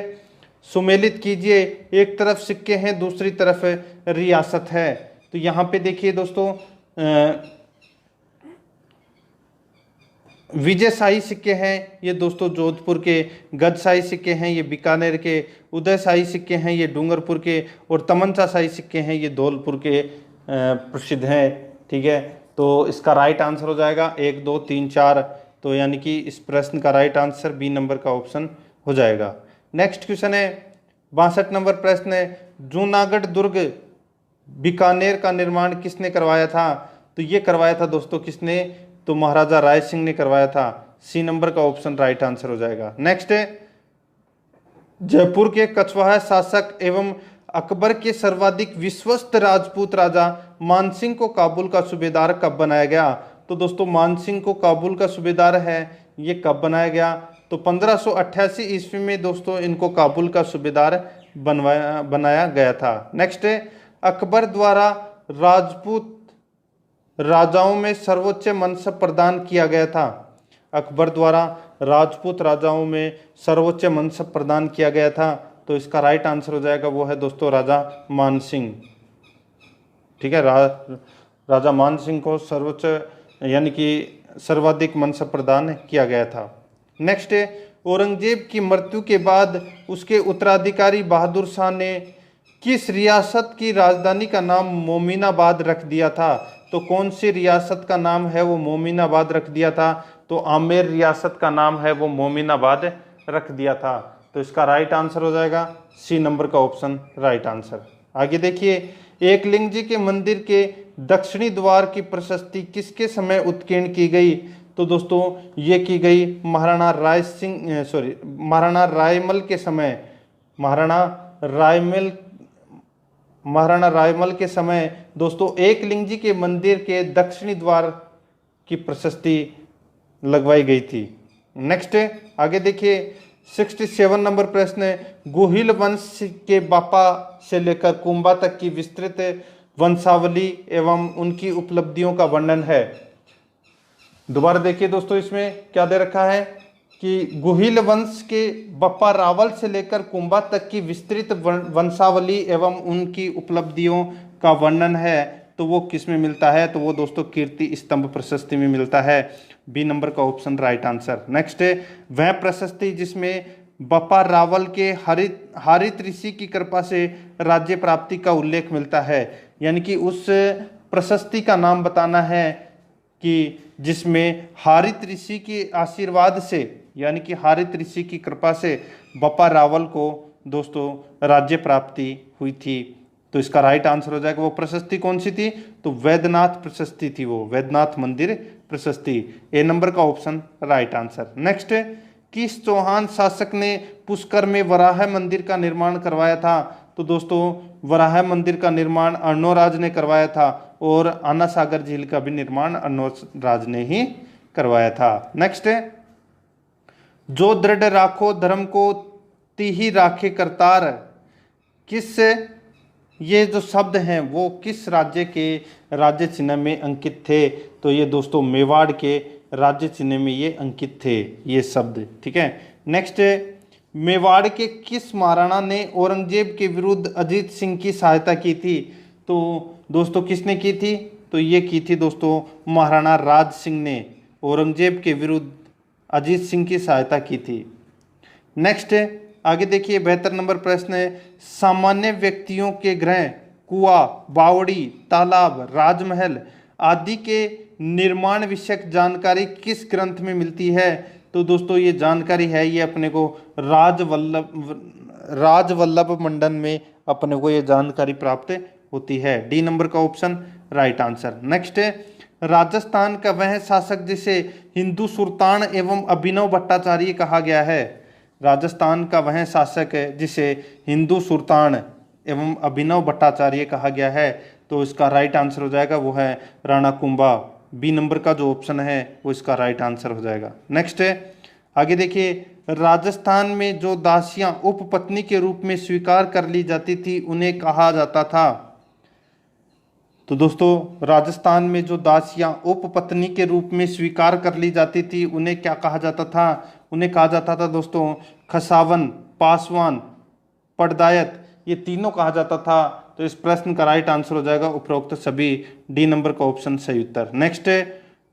सुमेलित कीजिए, एक तरफ सिक्के हैं दूसरी तरफ रियासत है। तो यहाँ पे देखिए दोस्तों विजय शाही सिक्के हैं ये दोस्तों जोधपुर के, गज शाही सिक्के हैं ये बीकानेर के, उदय शाही सिक्के हैं ये डूंगरपुर के, और तमंचा शाही सिक्के हैं ये धौलपुर के प्रसिद्ध हैं। ठीक है, तो इसका राइट आंसर हो जाएगा 1 2 3 4। तो यानी कि इस प्रश्न का राइट आंसर बी नंबर का ऑप्शन हो जाएगा। नेक्स्ट क्वेश्चन है 62 नंबर प्रश्न है, जूनागढ़ दुर्ग बीकानेर का निर्माण किसने करवाया था? तो ये करवाया था दोस्तों किसने? तो महाराजा राय सिंह ने करवाया था। सी नंबर का ऑप्शन राइट आंसर हो जाएगा। नेक्स्ट है, जयपुर के कछवाहा शासक एवं अकबर के सर्वाधिक विश्वस्त राजपूत राजा मानसिंह को काबुल का सूबेदार कब बनाया गया? तो दोस्तों मानसिंह को काबुल का सूबेदार है ये कब बनाया गया? तो 1588 ईस्वी में दोस्तों इनको काबुल का सूबेदार बनाया गया था। नेक्स्ट है, अकबर द्वारा राजपूत राजाओं में सर्वोच्च मनसब प्रदान किया गया था। अकबर द्वारा राजपूत राजाओं में सर्वोच्च मनसब प्रदान किया गया था। तो इसका राइट आंसर हो जाएगा वो है दोस्तों राजा मानसिंह। ठीक है, राजा मानसिंह को सर्वोच्च यानी कि सर्वाधिक मनसब प्रदान किया गया था। नेक्स्ट है, औरंगजेब की मृत्यु के बाद उसके उत्तराधिकारी बहादुर शाह ने किस रियासत की राजधानी का नाम मोमिनाबाद रख दिया था? तो कौन सी रियासत का नाम है वो मोमिनाबाद रख दिया था? तो आमेर रियासत का नाम है वो मोमिनाबाद रख दिया था। तो इसका राइट आंसर हो जाएगा सी नंबर का ऑप्शन राइट आंसर। आगे देखिए, एकलिंग जी के मंदिर के दक्षिणी द्वार की प्रशस्ति किसके समय उत्कीर्ण की गई? तो दोस्तों ये की गई महाराणा रायमल के समय। महाराणा रायमल के समय दोस्तों एकलिंग जी के मंदिर के दक्षिणी द्वार की प्रशस्ति लगवाई गई थी। नेक्स्ट आगे देखिए 67 नंबर प्रश्न है, गोहिल वंश के बापा से लेकर कुंभा तक की विस्तृत वंशावली एवं उनकी उपलब्धियों का वर्णन है। दोबारा देखिए दोस्तों, इसमें क्या दे रखा है कि गोहिल वंश के बप्पा रावल से लेकर कुंभा तक की विस्तृत वंशावली एवं उनकी उपलब्धियों का वर्णन है। तो वो किस में मिलता है? तो वो दोस्तों कीर्ति स्तंभ प्रशस्ति में मिलता है। बी नंबर का ऑप्शन राइट आंसर। नेक्स्ट है, वह प्रशस्ति जिसमें बप्पा रावल के हारित ऋषि की कृपा से राज्य प्राप्ति का उल्लेख मिलता है। यानी कि उस प्रशस्ति का नाम बताना है कि जिसमें हारित ऋषि के आशीर्वाद से यानी कि हारित ऋषि की कृपा से बप्पा रावल को दोस्तों राज्य प्राप्ति हुई थी। तो इसका राइट आंसर हो जाएगा वो प्रशस्ति कौन सी थी? तो वैद्यनाथ प्रशस्ति थी, वो वैद्यनाथ मंदिर प्रशस्ति। ए नंबर का ऑप्शन राइट आंसर। नेक्स्ट, किस चौहान शासक ने पुष्कर में वराह मंदिर का निर्माण करवाया था? तो दोस्तों वराह मंदिर का निर्माण अर्णोराज ने करवाया था और आना सागर झील का भी निर्माण अर्णोराज ने ही करवाया था। नेक्स्ट है, जो दृढ़ राखो धर्म को तिहि राखे करतार, किस ये जो शब्द हैं वो किस राज्य के राज्य चिन्ह में अंकित थे? तो ये दोस्तों मेवाड़ के राज्य चिन्ह में ये अंकित थे ये शब्द। ठीक है, नेक्स्ट, मेवाड़ के किस महाराणा ने औरंगजेब के विरुद्ध अजीत सिंह की सहायता की थी? तो दोस्तों किसने की थी? तो ये की थी दोस्तों महाराणा राज सिंह ने औरंगजेब के विरुद्ध अजीत सिंह की सहायता की थी। नेक्स्ट आगे देखिए 72 नंबर प्रश्न है, सामान्य व्यक्तियों के गृह, कुआं, बावड़ी, तालाब, राजमहल आदि के निर्माण विषयक जानकारी किस ग्रंथ में मिलती है? तो दोस्तों ये जानकारी है ये अपने को राजवल्लभ मंडन में अपने को ये जानकारी प्राप्त होती है। डी नंबर का ऑप्शन राइट आंसर। नेक्स्ट है, राजस्थान का वह शासक जिसे हिंदू सुल्तान एवं अभिनव भट्टाचार्य कहा गया है। राजस्थान का वह शासक है जिसे हिंदू सुल्तान एवं अभिनव भट्टाचार्य कहा गया है। तो इसका राइट आंसर हो जाएगा वो है राणा कुंभा। बी नंबर का जो ऑप्शन है वो इसका राइट आंसर हो जाएगा। नेक्स्ट है, आगे देखिए, राजस्थान में जो दासियां उपपत्नी के रूप में स्वीकार कर ली जाती थी उन्हें कहा जाता था। तो दोस्तों राजस्थान में जो दासियां उपपत्नी के रूप में स्वीकार कर ली जाती थी उन्हें क्या कहा जाता था? उन्हें कहा जाता था दोस्तों खसावन, पासवान, पड़दायत, ये तीनों कहा जाता था। तो इस प्रश्न का राइट आंसर हो जाएगा उपरोक्त सभी। डी नंबर का ऑप्शन सही उत्तर। नेक्स्ट है,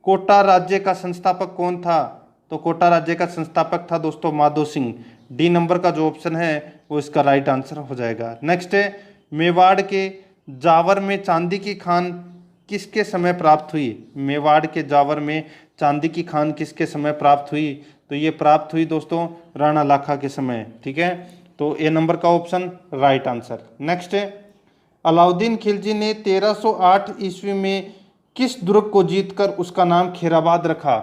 कोटा राज्य का संस्थापक कौन था? तो कोटा राज्य का संस्थापक था दोस्तों माधो सिंह। डी नंबर का जो ऑप्शन है वो इसका राइट आंसर हो जाएगा। नेक्स्ट है, मेवाड़ के जावर में चांदी की खान किसके समय प्राप्त हुई? मेवाड़ के जावर में चांदी की खान किसके समय प्राप्त हुई? तो ये प्राप्त हुई दोस्तों राणा लाखा के समय। ठीक है, तो ए नंबर का ऑप्शन राइट आंसर। नेक्स्ट है, अलाउद्दीन खिलजी ने 1308 ईस्वी में किस दुर्ग को जीतकर उसका नाम खैराबाद रखा?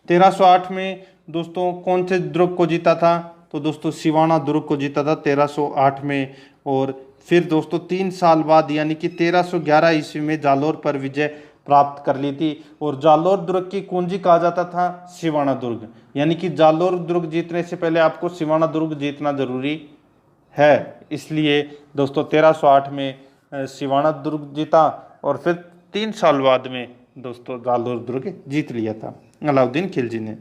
1308 में दोस्तों कौन से दुर्ग को जीता था? तो दोस्तों सिवाना दुर्ग को जीता था 1308 में। और फिर दोस्तों 3 साल बाद यानी कि 1311 ईस्वी में जालोर पर विजय प्राप्त कर ली थी। और जालोर दुर्ग की कुंजी कहा जाता था सिवाना दुर्ग। यानी कि जालोर दुर्ग जीतने से पहले आपको सिवाना दुर्ग जीतना जरूरी है। इसलिए दोस्तों 1308 में सिवाना दुर्ग जीता और फिर 3 साल बाद में दोस्तों जालोर दुर्ग जीत लिया था अलाउद्दीन खिलजी ने।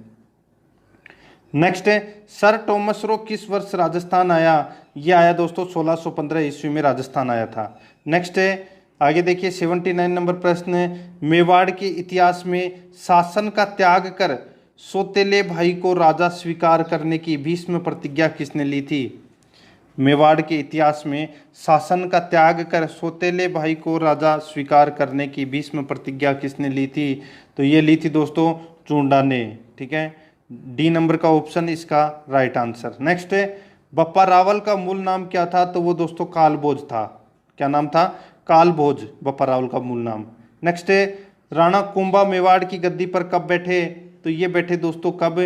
नेक्स्ट है, सर टॉमस रो किस वर्ष राजस्थान आया? यह आया दोस्तों 1615 ईस्वी में राजस्थान आया था। नेक्स्ट है, आगे देखिए 79 नंबर प्रश्न है, मेवाड़ के इतिहास में शासन का त्याग कर सौतेले भाई को राजा स्वीकार करने की भीष्म प्रतिज्ञा किसने ली थी? मेवाड़ के इतिहास में शासन का त्याग कर सौतेले भाई को राजा स्वीकार करने की भीष्म प्रतिज्ञा किसने ली थी? तो ये ली थी दोस्तों चूंडा ने। ठीक है, डी नंबर का ऑप्शन इसका राइट आंसर। नेक्स्ट है, बप्पा रावल का मूल नाम क्या था? तो वो दोस्तों कालभोज था। क्या नाम था? कालभोज, बप्पा रावल का मूल नाम। नेक्स्ट है, राणा कुंभा मेवाड़ की गद्दी पर कब बैठे? तो ये बैठे दोस्तों कब?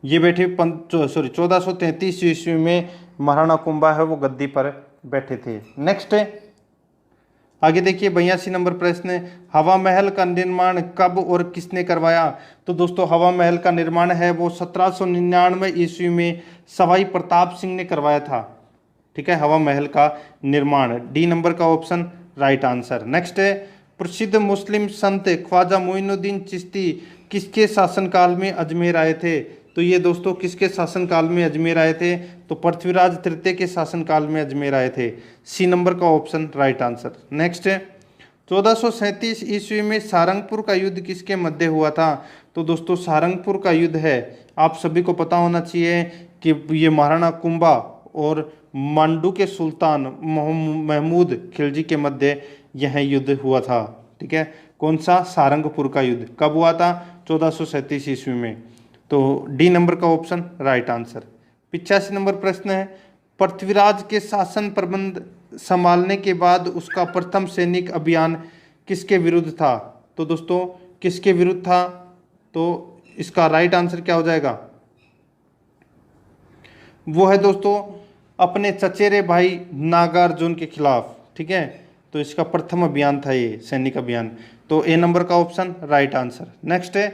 ये बैठे 1433 ईस्वी में महाराणा कुंभा है वो गद्दी पर बैठे थे। नेक्स्ट है, आगे देखिए 82 नंबर प्रश्न है, हवा महल का निर्माण कब और किसने करवाया? तो दोस्तों हवा महल का निर्माण है वो 1799 ईस्वी में सवाई प्रताप सिंह ने करवाया था। ठीक है, हवा महल का निर्माण। डी नंबर का ऑप्शन राइट आंसर। नेक्स्ट है, प्रसिद्ध मुस्लिम संत ख्वाजा मोइनुद्दीन चिश्ती किसके शासनकाल में अजमेर आए थे? तो ये दोस्तों किसके शासनकाल में अजमेर आए थे? तो पृथ्वीराज तृतीय के शासनकाल में अजमेर आए थे। सी नंबर का ऑप्शन राइट आंसर। नेक्स्ट है, 1437 ईस्वी में सारंगपुर का युद्ध किसके मध्य हुआ था? तो दोस्तों सारंगपुर का युद्ध है, आप सभी को पता होना चाहिए कि ये महाराणा कुंभा और मांडू के सुल्तान महमूद खिलजी के मध्य यह युद्ध हुआ था। ठीक है, कौन सा? सारंगपुर का युद्ध। कब हुआ था? 1437 ईस्वी में। तो डी नंबर का ऑप्शन राइट आंसर। 85 नंबर प्रश्न है, पृथ्वीराज के शासन प्रबंध संभालने के बाद उसका प्रथम सैनिक अभियान किसके विरुद्ध था? तो दोस्तों किसके विरुद्ध था? तो इसका राइट आंसर क्या हो जाएगा? वो है दोस्तों अपने चचेरे भाई नागार्जुन के खिलाफ। ठीक है, तो इसका प्रथम अभियान था ये सैनिक अभियान। तो ए नंबर का ऑप्शन राइट आंसर। नेक्स्ट है,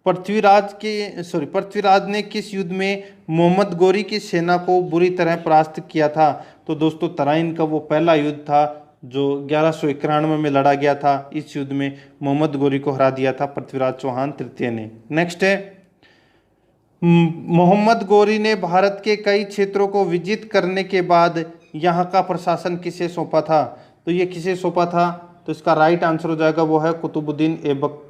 पृथ्वीराज ने किस युद्ध में मोहम्मद गोरी की सेना को बुरी तरह परास्त किया था? तो दोस्तों तराइन का वो पहला युद्ध था जो 1191 में लड़ा गया था। इस युद्ध में मोहम्मद गोरी को हरा दिया था पृथ्वीराज चौहान तृतीय ने। नेक्स्ट है, मोहम्मद गोरी ने भारत के कई क्षेत्रों को विजित करने के बाद यहाँ का प्रशासन किसे सौंपा था? तो ये किसे सौंपा था? तो इसका राइट आंसर हो जाएगा वो है कुतुबुद्दीन ऐबक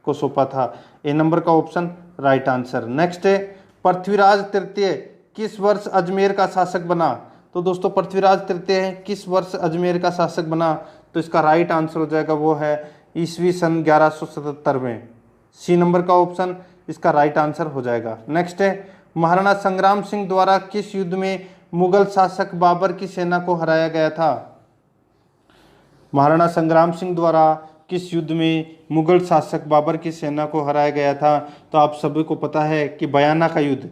को सौंपा था। ए नंबर का ऑप्शन राइट आंसर। नेक्स्ट है, पृथ्वीराज तृतीय किस वर्ष अजमेर का शासक बना? तो दोस्तों पृथ्वीराज तृतीय किस वर्ष अजमेर का शासक बना? तो इसका राइट आंसर हो जाएगा वो है ईस्वी सन 1177 में। सी नंबर का ऑप्शन इसका राइट आंसर हो जाएगा। नेक्स्ट है, महाराणा संग्राम सिंह द्वारा किस युद्ध में मुगल शासक बाबर की सेना को हराया गया था? महाराणा संग्राम सिंह द्वारा किस युद्ध में मुगल शासक बाबर की सेना को हराया गया था? तो आप सभी को पता है कि बयाना का युद्ध,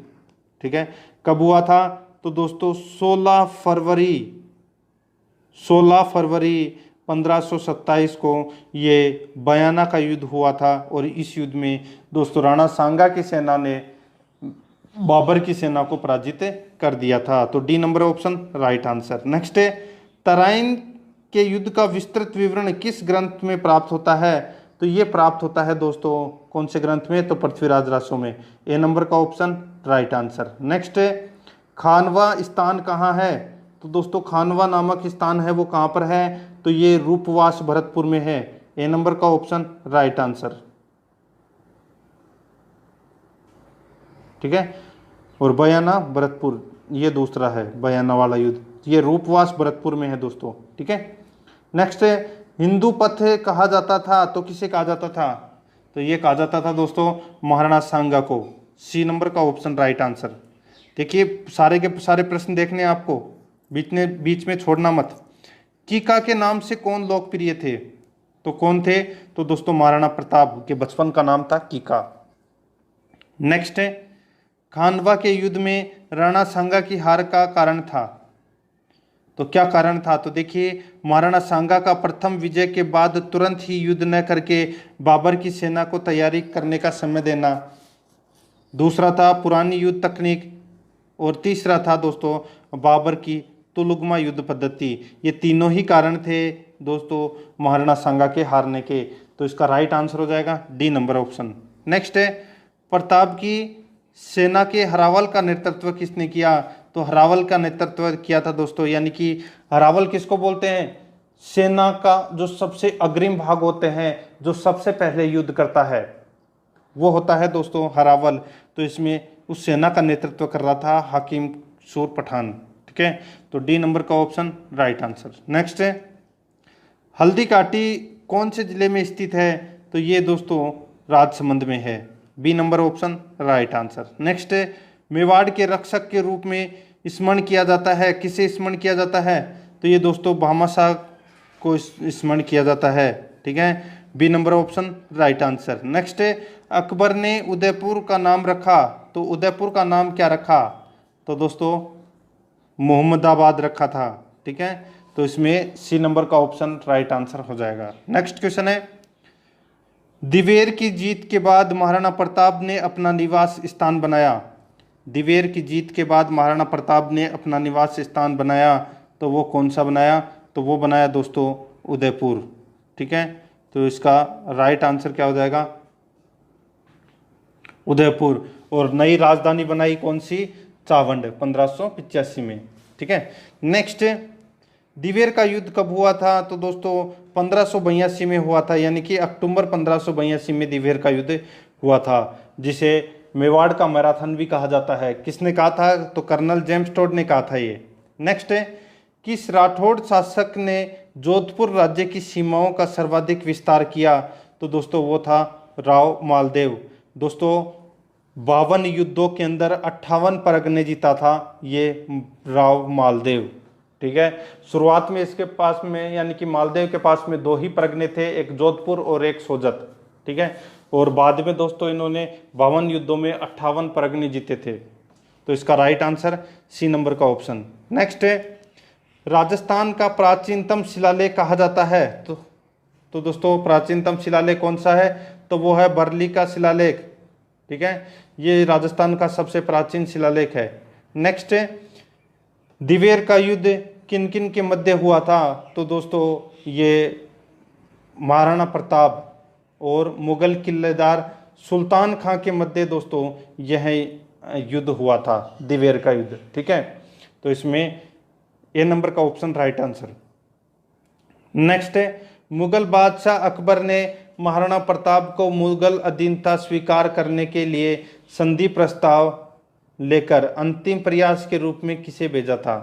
ठीक है, कब हुआ था? तो दोस्तों 16 फरवरी 1527 को ये बयाना का युद्ध हुआ था। और इस युद्ध में दोस्तों राणा सांगा की सेना ने बाबर की सेना को पराजित कर दिया था। तो D number option right answer. Next है, तराइन के युद्ध का विस्तृत विवरण किस ग्रंथ में प्राप्त होता है? तो ये प्राप्त होता है दोस्तों कौन से ग्रंथ में? तो पृथ्वीराज रासो में। ए नंबर का ऑप्शन राइट आंसर। नेक्स्ट है, खानवा स्थान कहाँ है? तो दोस्तों खानवा नामक स्थान है, वो कहाँ पर है? तो ये रूपवास भरतपुर में है। ए नंबर का ऑप्शन राइट आंसर, ठीक है। और बयाना भरतपुर ये दूसरा है, बयाना वाला युद्ध, ये रूपवास भरतपुर में है दोस्तों, ठीक है। नेक्स्ट है, हिंदू पथ कहा जाता था, तो किसे कहा जाता था? तो ये कहा जाता था दोस्तों महाराणा सांगा को। सी नंबर का ऑप्शन राइट आंसर। देखिए सारे के सारे प्रश्न देखने हैं आपको, बीच में छोड़ना मत। कीका के नाम से कौन लोकप्रिय थे? तो कौन थे? तो दोस्तों महाराणा प्रताप के बचपन का नाम था कीका। नेक्स्ट है, खानवा के युद्ध में राणा सांगा की हार का कारण था, तो क्या कारण था? तो देखिए महाराणा सांगा का प्रथम विजय के बाद तुरंत ही युद्ध न करके बाबर की सेना को तैयारी करने का समय देना, दूसरा था पुरानी युद्ध तकनीक, और तीसरा था दोस्तों बाबर की तुलुगमा युद्ध पद्धति। ये तीनों ही कारण थे दोस्तों महाराणा सांगा के हारने के। तो इसका राइट आंसर हो जाएगा डी नंबर ऑप्शन। नेक्स्ट है, प्रताप की सेना के हरावल का नेतृत्व किसने किया? तो हरावल का नेतृत्व किया था दोस्तों, यानी कि हरावल किसको बोलते हैं? सेना का जो सबसे अग्रिम भाग होते हैं, जो सबसे पहले युद्ध करता है, वो होता है दोस्तों हरावल। तो इसमें उस सेना का नेतृत्व कर रहा था हाकिम सूर पठान, ठीक है। तो डी नंबर का ऑप्शन राइट आंसर। नेक्स्ट है, हल्दी घाटी कौन से जिले में स्थित है? तो ये दोस्तों राजसमंद में है। B number option right answer. Next है, मेवाड़ के रक्षक के रूप में स्मरण किया जाता है, किसे स्मरण किया जाता है? तो ये दोस्तों भामाशाह को स्मरण किया जाता है, ठीक है। B number option right answer. Next है, अकबर ने उदयपुर का नाम रखा, तो उदयपुर का नाम क्या रखा? तो दोस्तों मोहम्मदाबाद रखा था, ठीक है। तो इसमें सी नंबर का ऑप्शन राइट आंसर हो जाएगा। नेक्स्ट क्वेश्चन है, दिवेर की जीत के बाद महाराणा प्रताप ने अपना निवास स्थान बनाया। दिवेर की जीत के बाद महाराणा प्रताप ने अपना निवास स्थान बनाया, तो वो कौन सा बनाया? तो वो बनाया दोस्तों उदयपुर, ठीक है। तो इसका राइट आंसर क्या हो जाएगा? उदयपुर। और नई राजधानी बनाई कौन सी? चावंड 1585 में, ठीक है। नेक्स्ट, दिवेर का युद्ध कब हुआ था? तो दोस्तों 1582 में हुआ था, यानी कि अक्टूबर 1582 में दिवेर का युद्ध हुआ था, जिसे मेवाड़ का मैराथन भी कहा जाता है। किसने कहा था? तो कर्नल जेम्स टोड ने कहा था ये। नेक्स्ट है, किस राठौड़ शासक ने जोधपुर राज्य की सीमाओं का सर्वाधिक विस्तार किया? तो दोस्तों वो था राव मालदेव। दोस्तों 52 युद्धों के अंदर 58 परगने जीता था ये राव मालदेव, ठीक है। शुरुआत में इसके पास में यानी कि मालदेव के पास में 2 ही परगने थे, एक जोधपुर और एक सोजत, ठीक है। और बाद में दोस्तों इन्होंने 52 युद्धों में 58 परगने जीते थे। तो इसका राइट आंसर सी नंबर का ऑप्शन। नेक्स्ट है, राजस्थान का प्राचीनतम शिलालेख कहा जाता है, तो दोस्तों प्राचीनतम शिलालेख कौन सा है? तो वो है बरली का शिलालेख, ठीक है। ये राजस्थान का सबसे प्राचीन शिलालेख है। नेक्स्ट है, दिवेर का युद्ध किन किन के मध्य हुआ था? तो दोस्तों ये महाराणा प्रताप और मुगल किलेदार सुल्तान खां के मध्य दोस्तों यह युद्ध हुआ था, दिवेर का युद्ध, ठीक है। तो इसमें ए नंबर का ऑप्शन राइट आंसर। नेक्स्ट है, मुगल बादशाह अकबर ने महाराणा प्रताप को मुगल अधीनता स्वीकार करने के लिए संधि प्रस्ताव लेकर अंतिम प्रयास के रूप में किसे भेजा था?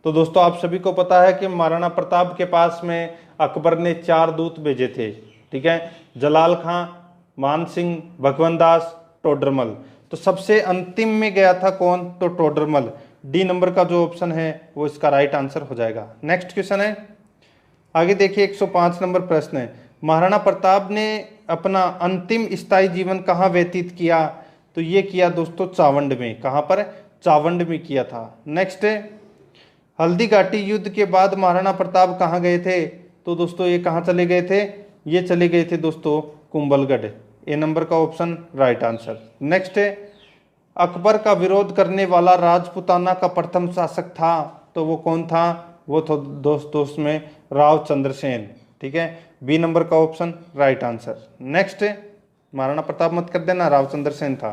तो दोस्तों आप सभी को पता है कि महाराणा प्रताप के पास में अकबर ने 4 दूत भेजे थे, ठीक है। जलाल खां, मान सिंह, भगवंत दास टोडरमल। तो सबसे अंतिम में गया था कौन? तो टोडरमल। डी नंबर का जो ऑप्शन है वो इसका राइट आंसर हो जाएगा। नेक्स्ट क्वेश्चन है, आगे देखिए 105 नंबर प्रश्न है, महाराणा प्रताप ने अपना अंतिम स्थायी जीवन कहाँ व्यतीत किया? तो ये किया दोस्तों चावंड में। कहाँ पर? चावंड में किया था। नेक्स्ट है, हल्दी घाटी युद्ध के बाद महाराणा प्रताप कहाँ गए थे? तो दोस्तों ये कहाँ चले गए थे? ये चले गए थे दोस्तों कुंभलगढ़। ए नंबर का ऑप्शन राइट आंसर। नेक्स्ट है, अकबर का विरोध करने वाला राजपुताना का प्रथम शासक था? तो वो कौन था? वो तो दोस्तों उसमें राव चंद्रसेन। ठीक है, बी नंबर का ऑप्शन राइट आंसर। नेक्स्ट है, महाराणा प्रताप मत कर देना, राव चंद्रसेन था।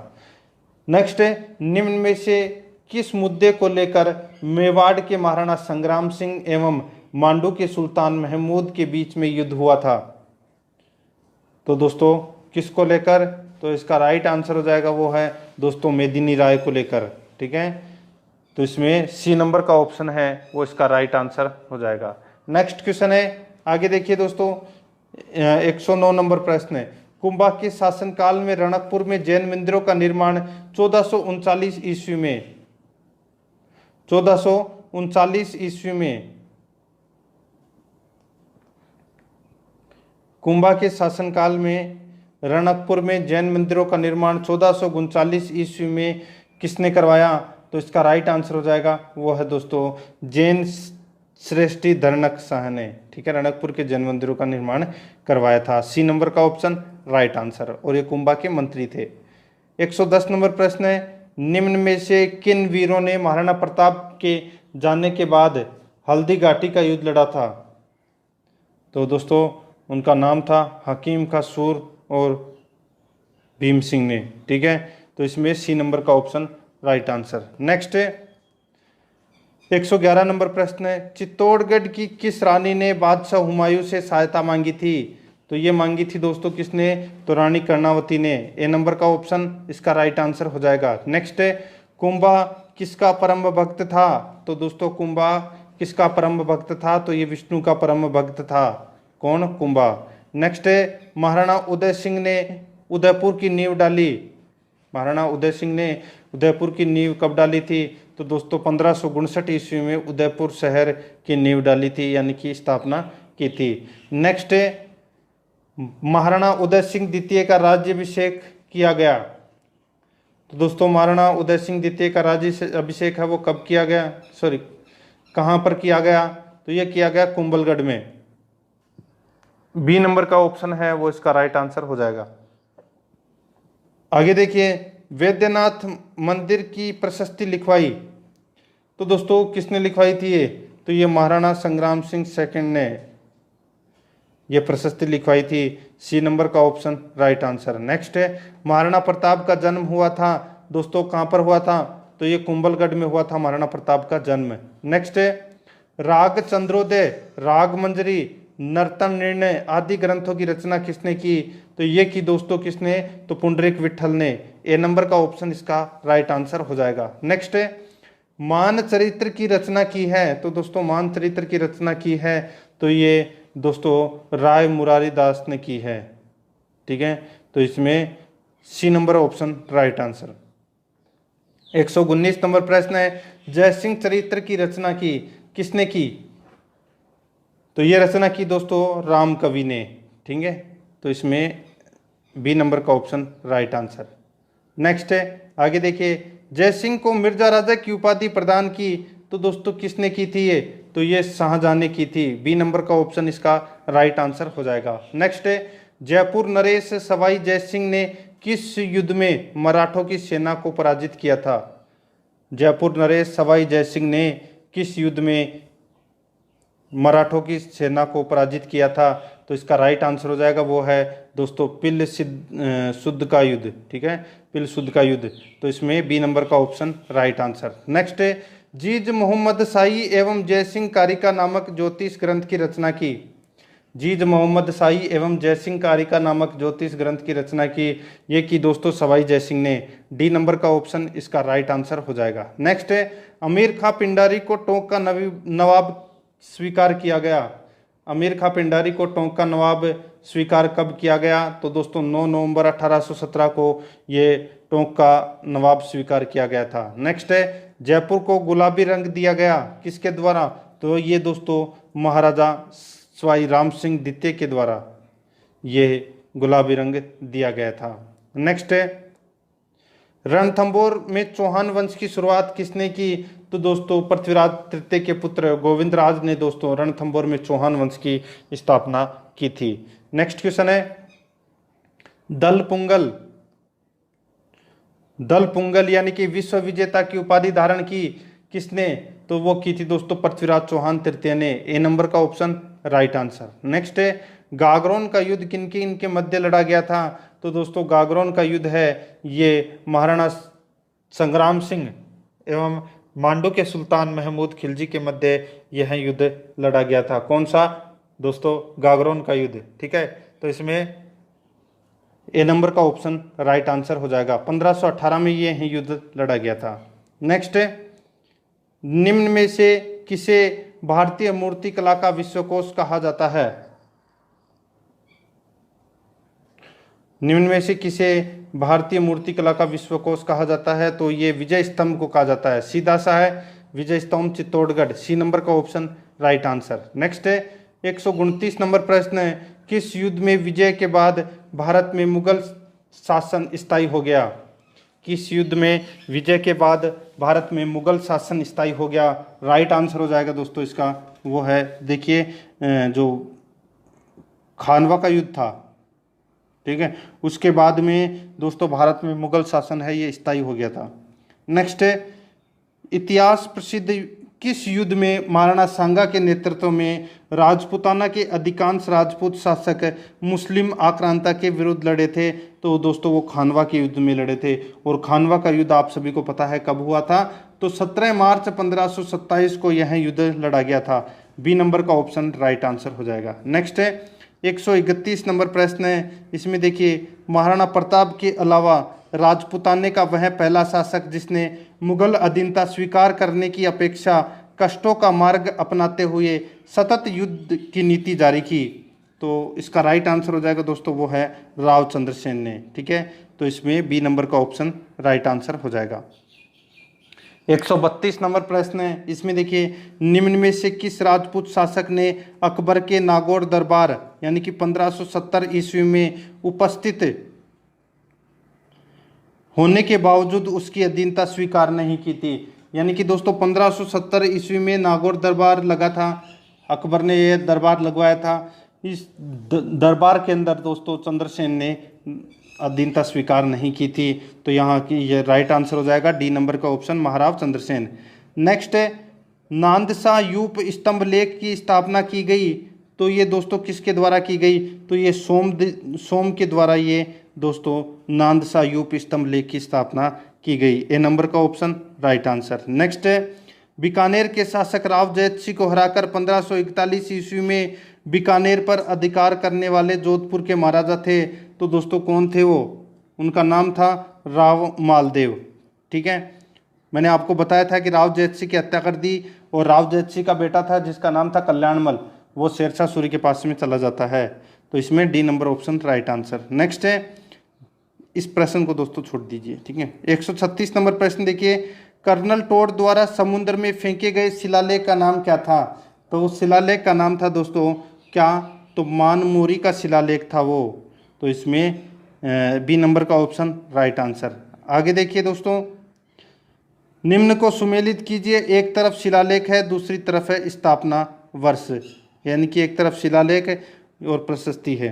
नेक्स्ट है, निम्न में से किस मुद्दे को लेकर मेवाड़ के महाराणा संग्राम सिंह एवं मांडू के सुल्तान महमूद के बीच में युद्ध हुआ था? तो दोस्तों किसको लेकर? तो इसका राइट आंसर हो जाएगा वो है दोस्तों मेदिनी राय को लेकर। ठीक है, तो इसमें सी नंबर का ऑप्शन है वो इसका राइट आंसर हो जाएगा। नेक्स्ट क्वेश्चन है, आगे देखिए दोस्तों 109 नंबर प्रश्न है, कुंभा के शासनकाल में रणकपुर में जैन मंदिरों का निर्माण 1439 ईस्वी में 1439 ईस्वी में कुंभा के शासनकाल में रणकपुर में जैन मंदिरों का निर्माण 1439 ईस्वी में किसने करवाया? तो इसका राइट आंसर हो जाएगा वो है दोस्तों जैन श्रेष्ठी धरणक शाह ने। ठीक है, रणकपुर के जैन मंदिरों का निर्माण करवाया था। सी नंबर का ऑप्शन राइट आंसर, और ये कुंभा के मंत्री थे। 110 नंबर प्रश्न है, निम्न में से किन वीरों ने महाराणा प्रताप के जाने के बाद हल्दी घाटी का युद्ध लड़ा था? तो दोस्तों उनका नाम था हकीम का सूर और भीम सिंह ने। ठीक है, तो इसमें सी नंबर का ऑप्शन राइट आंसर। नेक्स्ट है 111 नंबर प्रश्न है, चित्तौड़गढ़ की किस रानी ने बादशाह हुमायूं से सहायता मांगी थी? तो ये मांगी थी दोस्तों किसने? तो रानी कर्णावती ने। ए नंबर का ऑप्शन इसका राइट आंसर हो जाएगा। नेक्स्ट है, कुंभा किसका परम भक्त था? तो दोस्तों कुंभा किसका परम भक्त था? तो ये विष्णु का परम भक्त था। कौन? कुंभा। नेक्स्ट है, महाराणा उदय सिंह ने उदयपुर की नींव डाली? महाराणा उदय सिंह ने उदयपुर की नींव कब डाली थी? तो दोस्तों 1559 ईस्वी में उदयपुर शहर की नींव डाली थी, यानी कि स्थापना की थी। नेक्स्ट है, महाराणा उदय सिंह द्वितीय का राज्याभिषेक किया गया? तो दोस्तों महाराणा उदय सिंह द्वितीय का राज्याभिषेक है वो कब किया गया? सॉरी, कहाँ पर किया गया? तो ये किया गया कुंभलगढ़ में। बी नंबर का ऑप्शन है वो इसका राइट आंसर हो जाएगा। आगे देखिए, वैद्यनाथ मंदिर की प्रशस्ति लिखवाई? तो दोस्तों किसने लिखवाई थी ये? तो ये महाराणा संग्राम सिंह सेकंड ने ये प्रशस्ति लिखवाई थी। सी नंबर का ऑप्शन राइट आंसर। नेक्स्ट है, महाराणा प्रताप का जन्म हुआ था दोस्तों कहाँ पर हुआ था? तो ये कुंभलगढ़ में हुआ था महाराणा प्रताप का जन्म। नेक्स्ट है, राग चंद्रोदय, राग मंजरी, नर्तन निर्णय आदि ग्रंथों की रचना किसने की? तो ये की दोस्तों किसने? तो पुंडरीक विठल ने। ए नंबर का ऑप्शन इसका राइट आंसर हो जाएगा। नेक्स्ट है, मान चरित्र की रचना की है? तो दोस्तों मान चरित्र की रचना की है तो ये दोस्तों राय मुरारी दास ने की है। ठीक है, तो इसमें C number option right answer. 119 number प्रश्न है, जयसिंह चरित्र की रचना की किसने की? तो ये रचना की दोस्तों राम कवि ने। ठीक है, तो इसमें बी नंबर का ऑप्शन राइट आंसर। नेक्स्ट है, आगे देखिए, जयसिंह को मिर्जा राजा की उपाधि प्रदान की? तो दोस्तों किसने की थी ये? तो ये शाहजहां ने की थी। बी नंबर का ऑप्शन इसका राइट आंसर हो जाएगा। नेक्स्ट है, जयपुर नरेश सवाई जयसिंह ने किस युद्ध में मराठों की सेना को पराजित किया था? जयपुर नरेश सवाई जयसिंह ने किस युद्ध में मराठों की सेना को पराजित किया था? तो इसका राइट आंसर हो जाएगा वो है दोस्तों पिल शुद्ध का युद्ध। ठीक है, पिल शुद्ध का युद्ध। तो इसमें बी नंबर का ऑप्शन राइट आंसर। नेक्स्ट है, जीज मोहम्मद शाही एवं जयसिंह कारिका नामक ज्योतिष ग्रंथ की रचना की? जीज मोहम्मद शाही एवं जयसिंह कारिका नामक ज्योतिष ग्रंथ की रचना की? ये की दोस्तों सवाई जयसिंह ने। डी नंबर का ऑप्शन इसका राइट आंसर हो जाएगा। नेक्स्ट है, अमीर खां पिंडारी को टोंक का नवाब स्वीकार किया गया? अमीर खां पिंडारी को टोंक का नवाब स्वीकार कब किया गया? तो दोस्तों 9 नवंबर 1817 को ये टोंक का नवाब स्वीकार किया गया था। नेक्स्ट है, जयपुर को गुलाबी रंग दिया गया किसके द्वारा? तो ये दोस्तों महाराजा सवाई राम सिंह द्वितीय के द्वारा ये गुलाबी रंग दिया गया था। नेक्स्ट है, रणथंभौर में चौहान वंश की शुरुआत किसने की? तो दोस्तों पृथ्वीराज तृतीय के पुत्र गोविंदराज ने दोस्तों रणथंभौर में चौहान वंश की स्थापना की थी। नेक्स्ट क्वेश्चन है, दल पुंगल यानी कि विश्व विजेता की उपाधि धारण की किसने? तो वो की थी दोस्तों पृथ्वीराज चौहान तृतीय ने। ए नंबर का ऑप्शन राइट आंसर। नेक्स्ट है, गागरोन का युद्ध किनके इनके मध्य लड़ा गया था? तो दोस्तों गागरोन का युद्ध है ये महाराणा संग्राम सिंह एवं मांडू के सुल्तान महमूद खिलजी के मध्य यह युद्ध लड़ा गया था। कौन सा? दोस्तों गागरोन का युद्ध। ठीक है, तो इसमें ए नंबर का ऑप्शन राइट आंसर हो जाएगा। 1518 में यह युद्ध लड़ा गया था। नेक्स्ट, निम्न में से किसे भारतीय मूर्ति कला का विश्वकोश कहा जाता है? निम्न में से किसे भारतीय मूर्ति कला का विश्वकोश कहा जाता है? तो ये विजय स्तंभ को कहा जाता है। सीधा सा है, विजय स्तंभ चित्तौड़गढ़। सी नंबर का ऑप्शन राइट आंसर। नेक्स्ट है, 129 नंबर प्रश्न है, किस युद्ध में विजय के बाद भारत में मुगल शासन स्थायी हो गया? किस युद्ध में विजय के बाद भारत में मुगल शासन स्थायी हो गया? राइट आंसर हो जाएगा दोस्तों इसका, वो है देखिए जो खानवा का युद्ध था। ठीक है, उसके बाद में दोस्तों भारत में मुगल शासन है ये स्थायी हो गया था। नेक्स्ट है, इतिहास प्रसिद्ध किस युद्ध में महाराणा सांगा के नेतृत्व में राजपूताना के अधिकांश राजपूत शासक मुस्लिम आक्रांता के विरुद्ध लड़े थे? तो दोस्तों वो खानवा के युद्ध में लड़े थे। और खानवा का युद्ध आप सभी को पता है कब हुआ था? तो 17 मार्च 1527 को यह युद्ध लड़ा गया था। बी नंबर का ऑप्शन राइट आंसर हो जाएगा। नेक्स्ट है, 131 नंबर प्रश्न है, इसमें देखिए महाराणा प्रताप के अलावा राजपूताने का वह पहला शासक जिसने मुगल अधीनता स्वीकार करने की अपेक्षा कष्टों का मार्ग अपनाते हुए सतत युद्ध की नीति जारी की? तो इसका राइट आंसर हो जाएगा दोस्तों, वो है राव चंद्रसेन ने। ठीक है, तो इसमें बी नंबर का ऑप्शन राइट आंसर हो जाएगा। 132 नंबर प्रश्न है, इसमें देखिए निम्न में से किस राजपूत शासक ने अकबर के नागौर दरबार यानी कि 1570 ईस्वी में उपस्थित होने के बावजूद उसकी अधीनता स्वीकार नहीं की थी? यानी कि दोस्तों 1570 ईस्वी में नागौर दरबार लगा था, अकबर ने यह दरबार लगवाया था। इस दरबार के अंदर दोस्तों चंद्रसेन ने अधीनता स्वीकार नहीं की थी। तो यहाँ की ये राइट आंसर हो जाएगा, डी नंबर का ऑप्शन महाराव चंद्रसेन। नेक्स्ट है, नांदसा यूप स्तंभ लेख की स्थापना की गई? तो ये दोस्तों किसके द्वारा की गई? तो ये सोम के द्वारा ये दोस्तों नांदसा यूप स्तंभ लेख की स्थापना की गई। ए नंबर का ऑप्शन राइट आंसर। नेक्स्ट है, बीकानेर के शासक राव जैत सिंह को हराकर 1541 ईस्वी में बीकानेर पर अधिकार करने वाले जोधपुर के महाराजा थे? तो दोस्तों कौन थे वो? उनका नाम था राव मालदेव। ठीक है, मैंने आपको बताया था कि राव जैत सिंह की हत्या कर दी और राव जैत सिंह का बेटा था जिसका नाम था कल्याणमल, वो शेरशाह सूरी के पास में चला जाता है। तो इसमें D number option right answer. Next है, इस प्रश्न को दोस्तों छोड़ दीजिए। ठीक है, 136 नंबर प्रश्न देखिए, कर्नल टोड द्वारा समुद्र में फेंके गए शिलालेख का नाम क्या था? तो उस शिलालेख का नाम था दोस्तों क्या? तो मानमोरी का शिलालेख था वो। तो इसमें बी नंबर का ऑप्शन राइट आंसर। आगे देखिए दोस्तों, निम्न को सुमेलित कीजिए। एक तरफ शिलालेख है, दूसरी तरफ है स्थापना वर्ष, यानी कि एक तरफ शिलालेख है और प्रशस्ति है।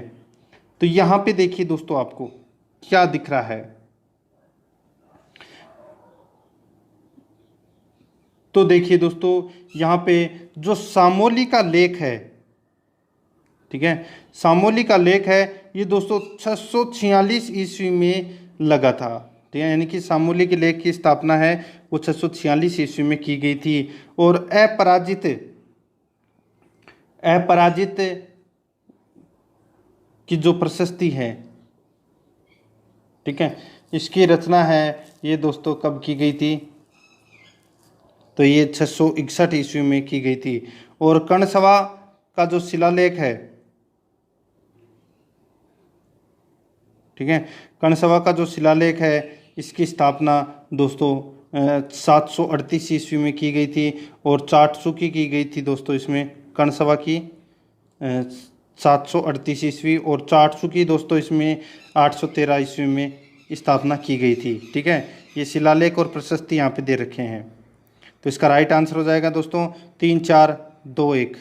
तो यहाँ पे देखिए दोस्तों आपको क्या दिख रहा है? तो देखिए दोस्तों यहाँ पे जो सामोली का लेख है, ठीक है, सामोली का लेख है ये दोस्तों 646 ईस्वी में लगा था। ठीक है, यानी कि सामोली के लेख की स्थापना है वो 646 ईस्वी में की गई थी। और अपराजित की जो प्रशस्ति है, ठीक है, इसकी रचना है ये दोस्तों कब की गई थी? तो ये 661 ईस्वी में की गई थी। और कर्णसभा का जो शिलालेख है, ठीक है, कर्णसभा का जो शिलालेख है इसकी स्थापना दोस्तों 738 ईस्वी में की गई थी और चाटसू की गई थी दोस्तों। इसमें कर्णसभा की 738 ईस्वी और चाटसू की दोस्तों इसमें 813 ईस्वी में स्थापना की गई थी। ठीक है, ये शिलालेख और प्रशस्ति यहाँ पे दे रखे हैं। तो इसका राइट आंसर हो जाएगा दोस्तों 3421,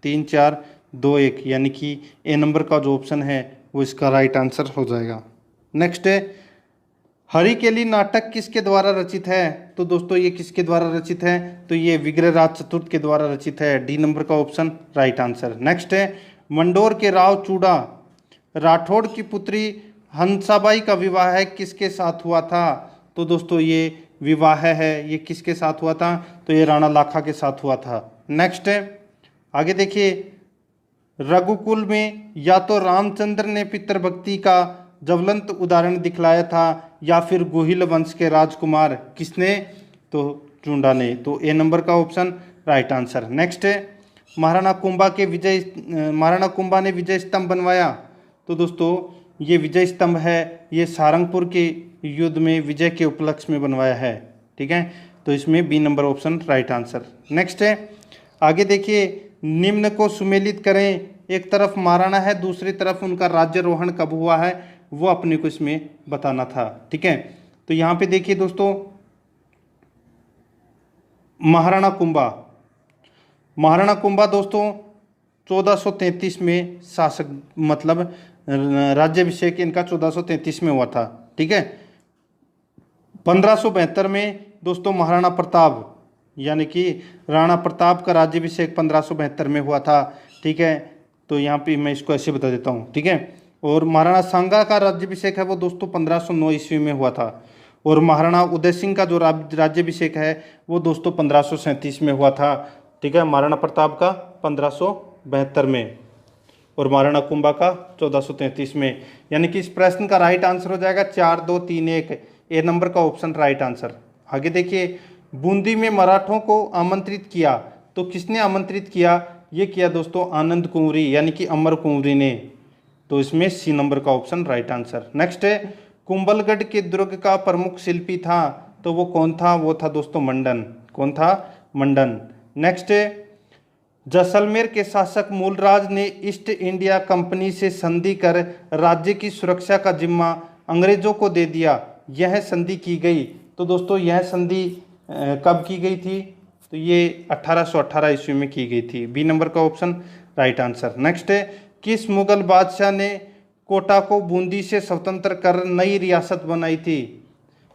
3421, यानी कि ए नंबर का जो ऑप्शन है वो इसका राइट आंसर हो जाएगा। नेक्स्ट है, हरिकेली नाटक किसके द्वारा रचित है? तो दोस्तों ये किसके द्वारा रचित है? तो ये विग्रहराज चतुर्थ के द्वारा रचित है। डी नंबर का ऑप्शन राइट आंसर। नेक्स्ट है, मंडोर के राव चूड़ा राठौड़ की पुत्री हंसाबाई का विवाह किसके साथ हुआ था? तो दोस्तों ये विवाह है ये किसके साथ हुआ था? तो ये राणा लाखा के साथ हुआ था। नेक्स्ट है, आगे देखिए, रघुकुल में या तो रामचंद्र ने पितृभक्ति का ज्वलंत उदाहरण दिखलाया था या फिर गुहिल वंश के राजकुमार किसने? तो चूंडा ने। तो ए नंबर का ऑप्शन राइट आंसर। नेक्स्ट है, महाराणा कुंभा ने विजय स्तंभ बनवाया। तो दोस्तों ये विजय स्तंभ है ये सारंगपुर के युद्ध में विजय के उपलक्ष्य में बनवाया है। ठीक है, तो इसमें B number option right answer. Next है, आगे देखिए, निम्न को सुमेलित करें। एक तरफ महाराणा है, दूसरी तरफ उनका राज्यारोहण कब हुआ है वो अपने को इसमें बताना था। ठीक है, तो यहाँ पे देखिए दोस्तों, महाराणा कुंभा दोस्तों 1433 में शासक मतलब राज्याभिषेक इनका 1433 में हुआ था। ठीक है, 1572 में दोस्तों महाराणा प्रताप यानी कि राणा प्रताप का राज्याभिषेक 1572 में हुआ था। ठीक है, तो यहाँ पे मैं इसको ऐसे बता देता हूँ। ठीक है, और महाराणा सांगा का राज्याभिषेक है वो दोस्तों 1509 ईस्वी में हुआ था। और महाराणा उदय सिंह का जो राज्याभिषेक है वो दोस्तों 1537 में हुआ था। ठीक है, महाराणा प्रताप का 1572 में और महाराणा कुंभा का 1433 में, यानी कि इस प्रश्न का राइट आंसर हो जाएगा 4 2 3 1, ए नंबर का ऑप्शन राइट आंसर। आगे देखिए, बूंदी में मराठों को आमंत्रित किया। तो किसने आमंत्रित किया? ये किया दोस्तों आनंद कुंवरी यानी कि अमर कुंवरी ने। तो इसमें सी नंबर का ऑप्शन राइट आंसर। नेक्स्ट है, कुंभलगढ़ के दुर्ग का प्रमुख शिल्पी था। तो वो कौन था? वो था दोस्तों मंडन। कौन था? मंडन। नेक्स्ट है, जैसलमेर के शासक मूलराज ने ईस्ट इंडिया कंपनी से संधि कर राज्य की सुरक्षा का जिम्मा अंग्रेजों को दे दिया। यह संधि की गई। तो दोस्तों यह संधि कब की गई थी? तो ये 1818 ईस्वी में की गई थी। बी नंबर का ऑप्शन राइट आंसर। नेक्स्ट है, किस मुगल बादशाह ने कोटा को बूंदी से स्वतंत्र कर नई रियासत बनाई थी?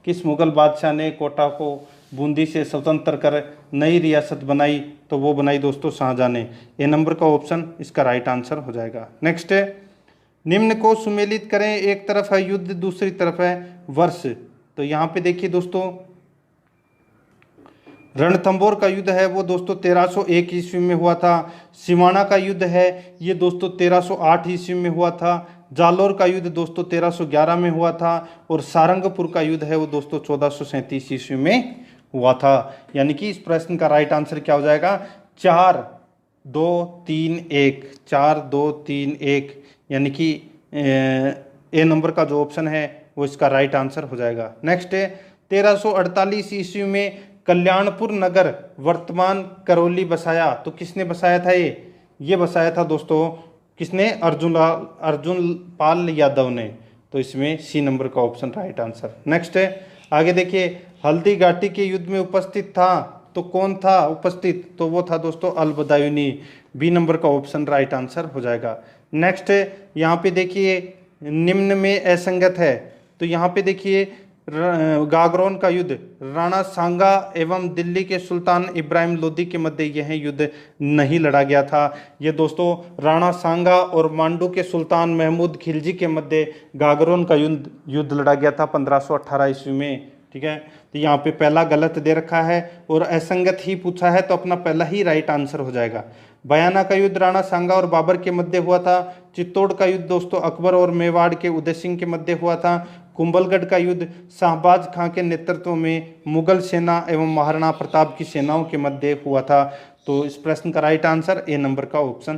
किस मुगल बादशाह ने कोटा को बूंदी से स्वतंत्र कर नई रियासत बनाई? तो वो बनाई दोस्तों शाहजहां ने। ए नंबर का ऑप्शन इसका राइट आंसर हो जाएगा। नेक्स्ट है, निम्न को सुमेलित करें। एक तरफ है युद्ध, दूसरी तरफ है वर्ष। तो यहाँ पे देखिए दोस्तों, रणथंभौर का युद्ध है वो दोस्तों 1301 ईस्वी में हुआ था। सिमाना का युद्ध है ये दोस्तों 1308 ईस्वी में हुआ था। जालोर का युद्ध दोस्तों 1311 में हुआ था। और सारंगपुर का युद्ध है वो दोस्तों 1437 ईस्वी में हुआ था। यानी कि इस प्रश्न का राइट आंसर क्या हो जाएगा? 4 2 3 1, 4 2 3 1, यानी कि ए नंबर का जो ऑप्शन है वो इसका राइट आंसर हो जाएगा। नेक्स्ट है, 1348 ईस्वी में कल्याणपुर नगर वर्तमान करौली बसाया। तो किसने बसाया था? ये बसाया था दोस्तों किसने? अर्जुन पाल यादव ने। तो इसमें सी नंबर का ऑप्शन राइट आंसर। नेक्स्ट है, आगे देखिए, हल्दी घाटी के युद्ध में उपस्थित था। तो कौन था उपस्थित? तो वो था दोस्तों अल-बदायूनी। बी नंबर का ऑप्शन राइट आंसर हो जाएगा। नेक्स्ट है, यहाँ पे देखिए, निम्न में असंगत है। तो यहाँ पे देखिए, गागरोन का युद्ध राणा सांगा एवं दिल्ली के सुल्तान इब्राहिम लोदी के मध्य यह युद्ध नहीं लड़ा गया था। ये दोस्तों राणा सांगा और मांडू के सुल्तान महमूद खिलजी के मध्य गागरोन का युद्ध लड़ा गया था 1518 ईस्वी में। ठीक है, तो यहाँ पे पहला गलत दे रखा है और असंगत ही पूछा है तो अपना पहला ही राइट आंसर हो जाएगा। बयाना का युद्ध राणा सांगा और बाबर के मध्य हुआ था। चित्तौड़ का युद्ध दोस्तों अकबर और मेवाड़ के उदय सिंह के मध्य हुआ था। कुंभलगढ़ का युद्ध शाहबाज खां के नेतृत्व में मुगल सेना एवं महाराणा प्रताप की सेनाओं के मध्य हुआ था। तो इस प्रश्न का राइट आंसर ए नंबर का ऑप्शन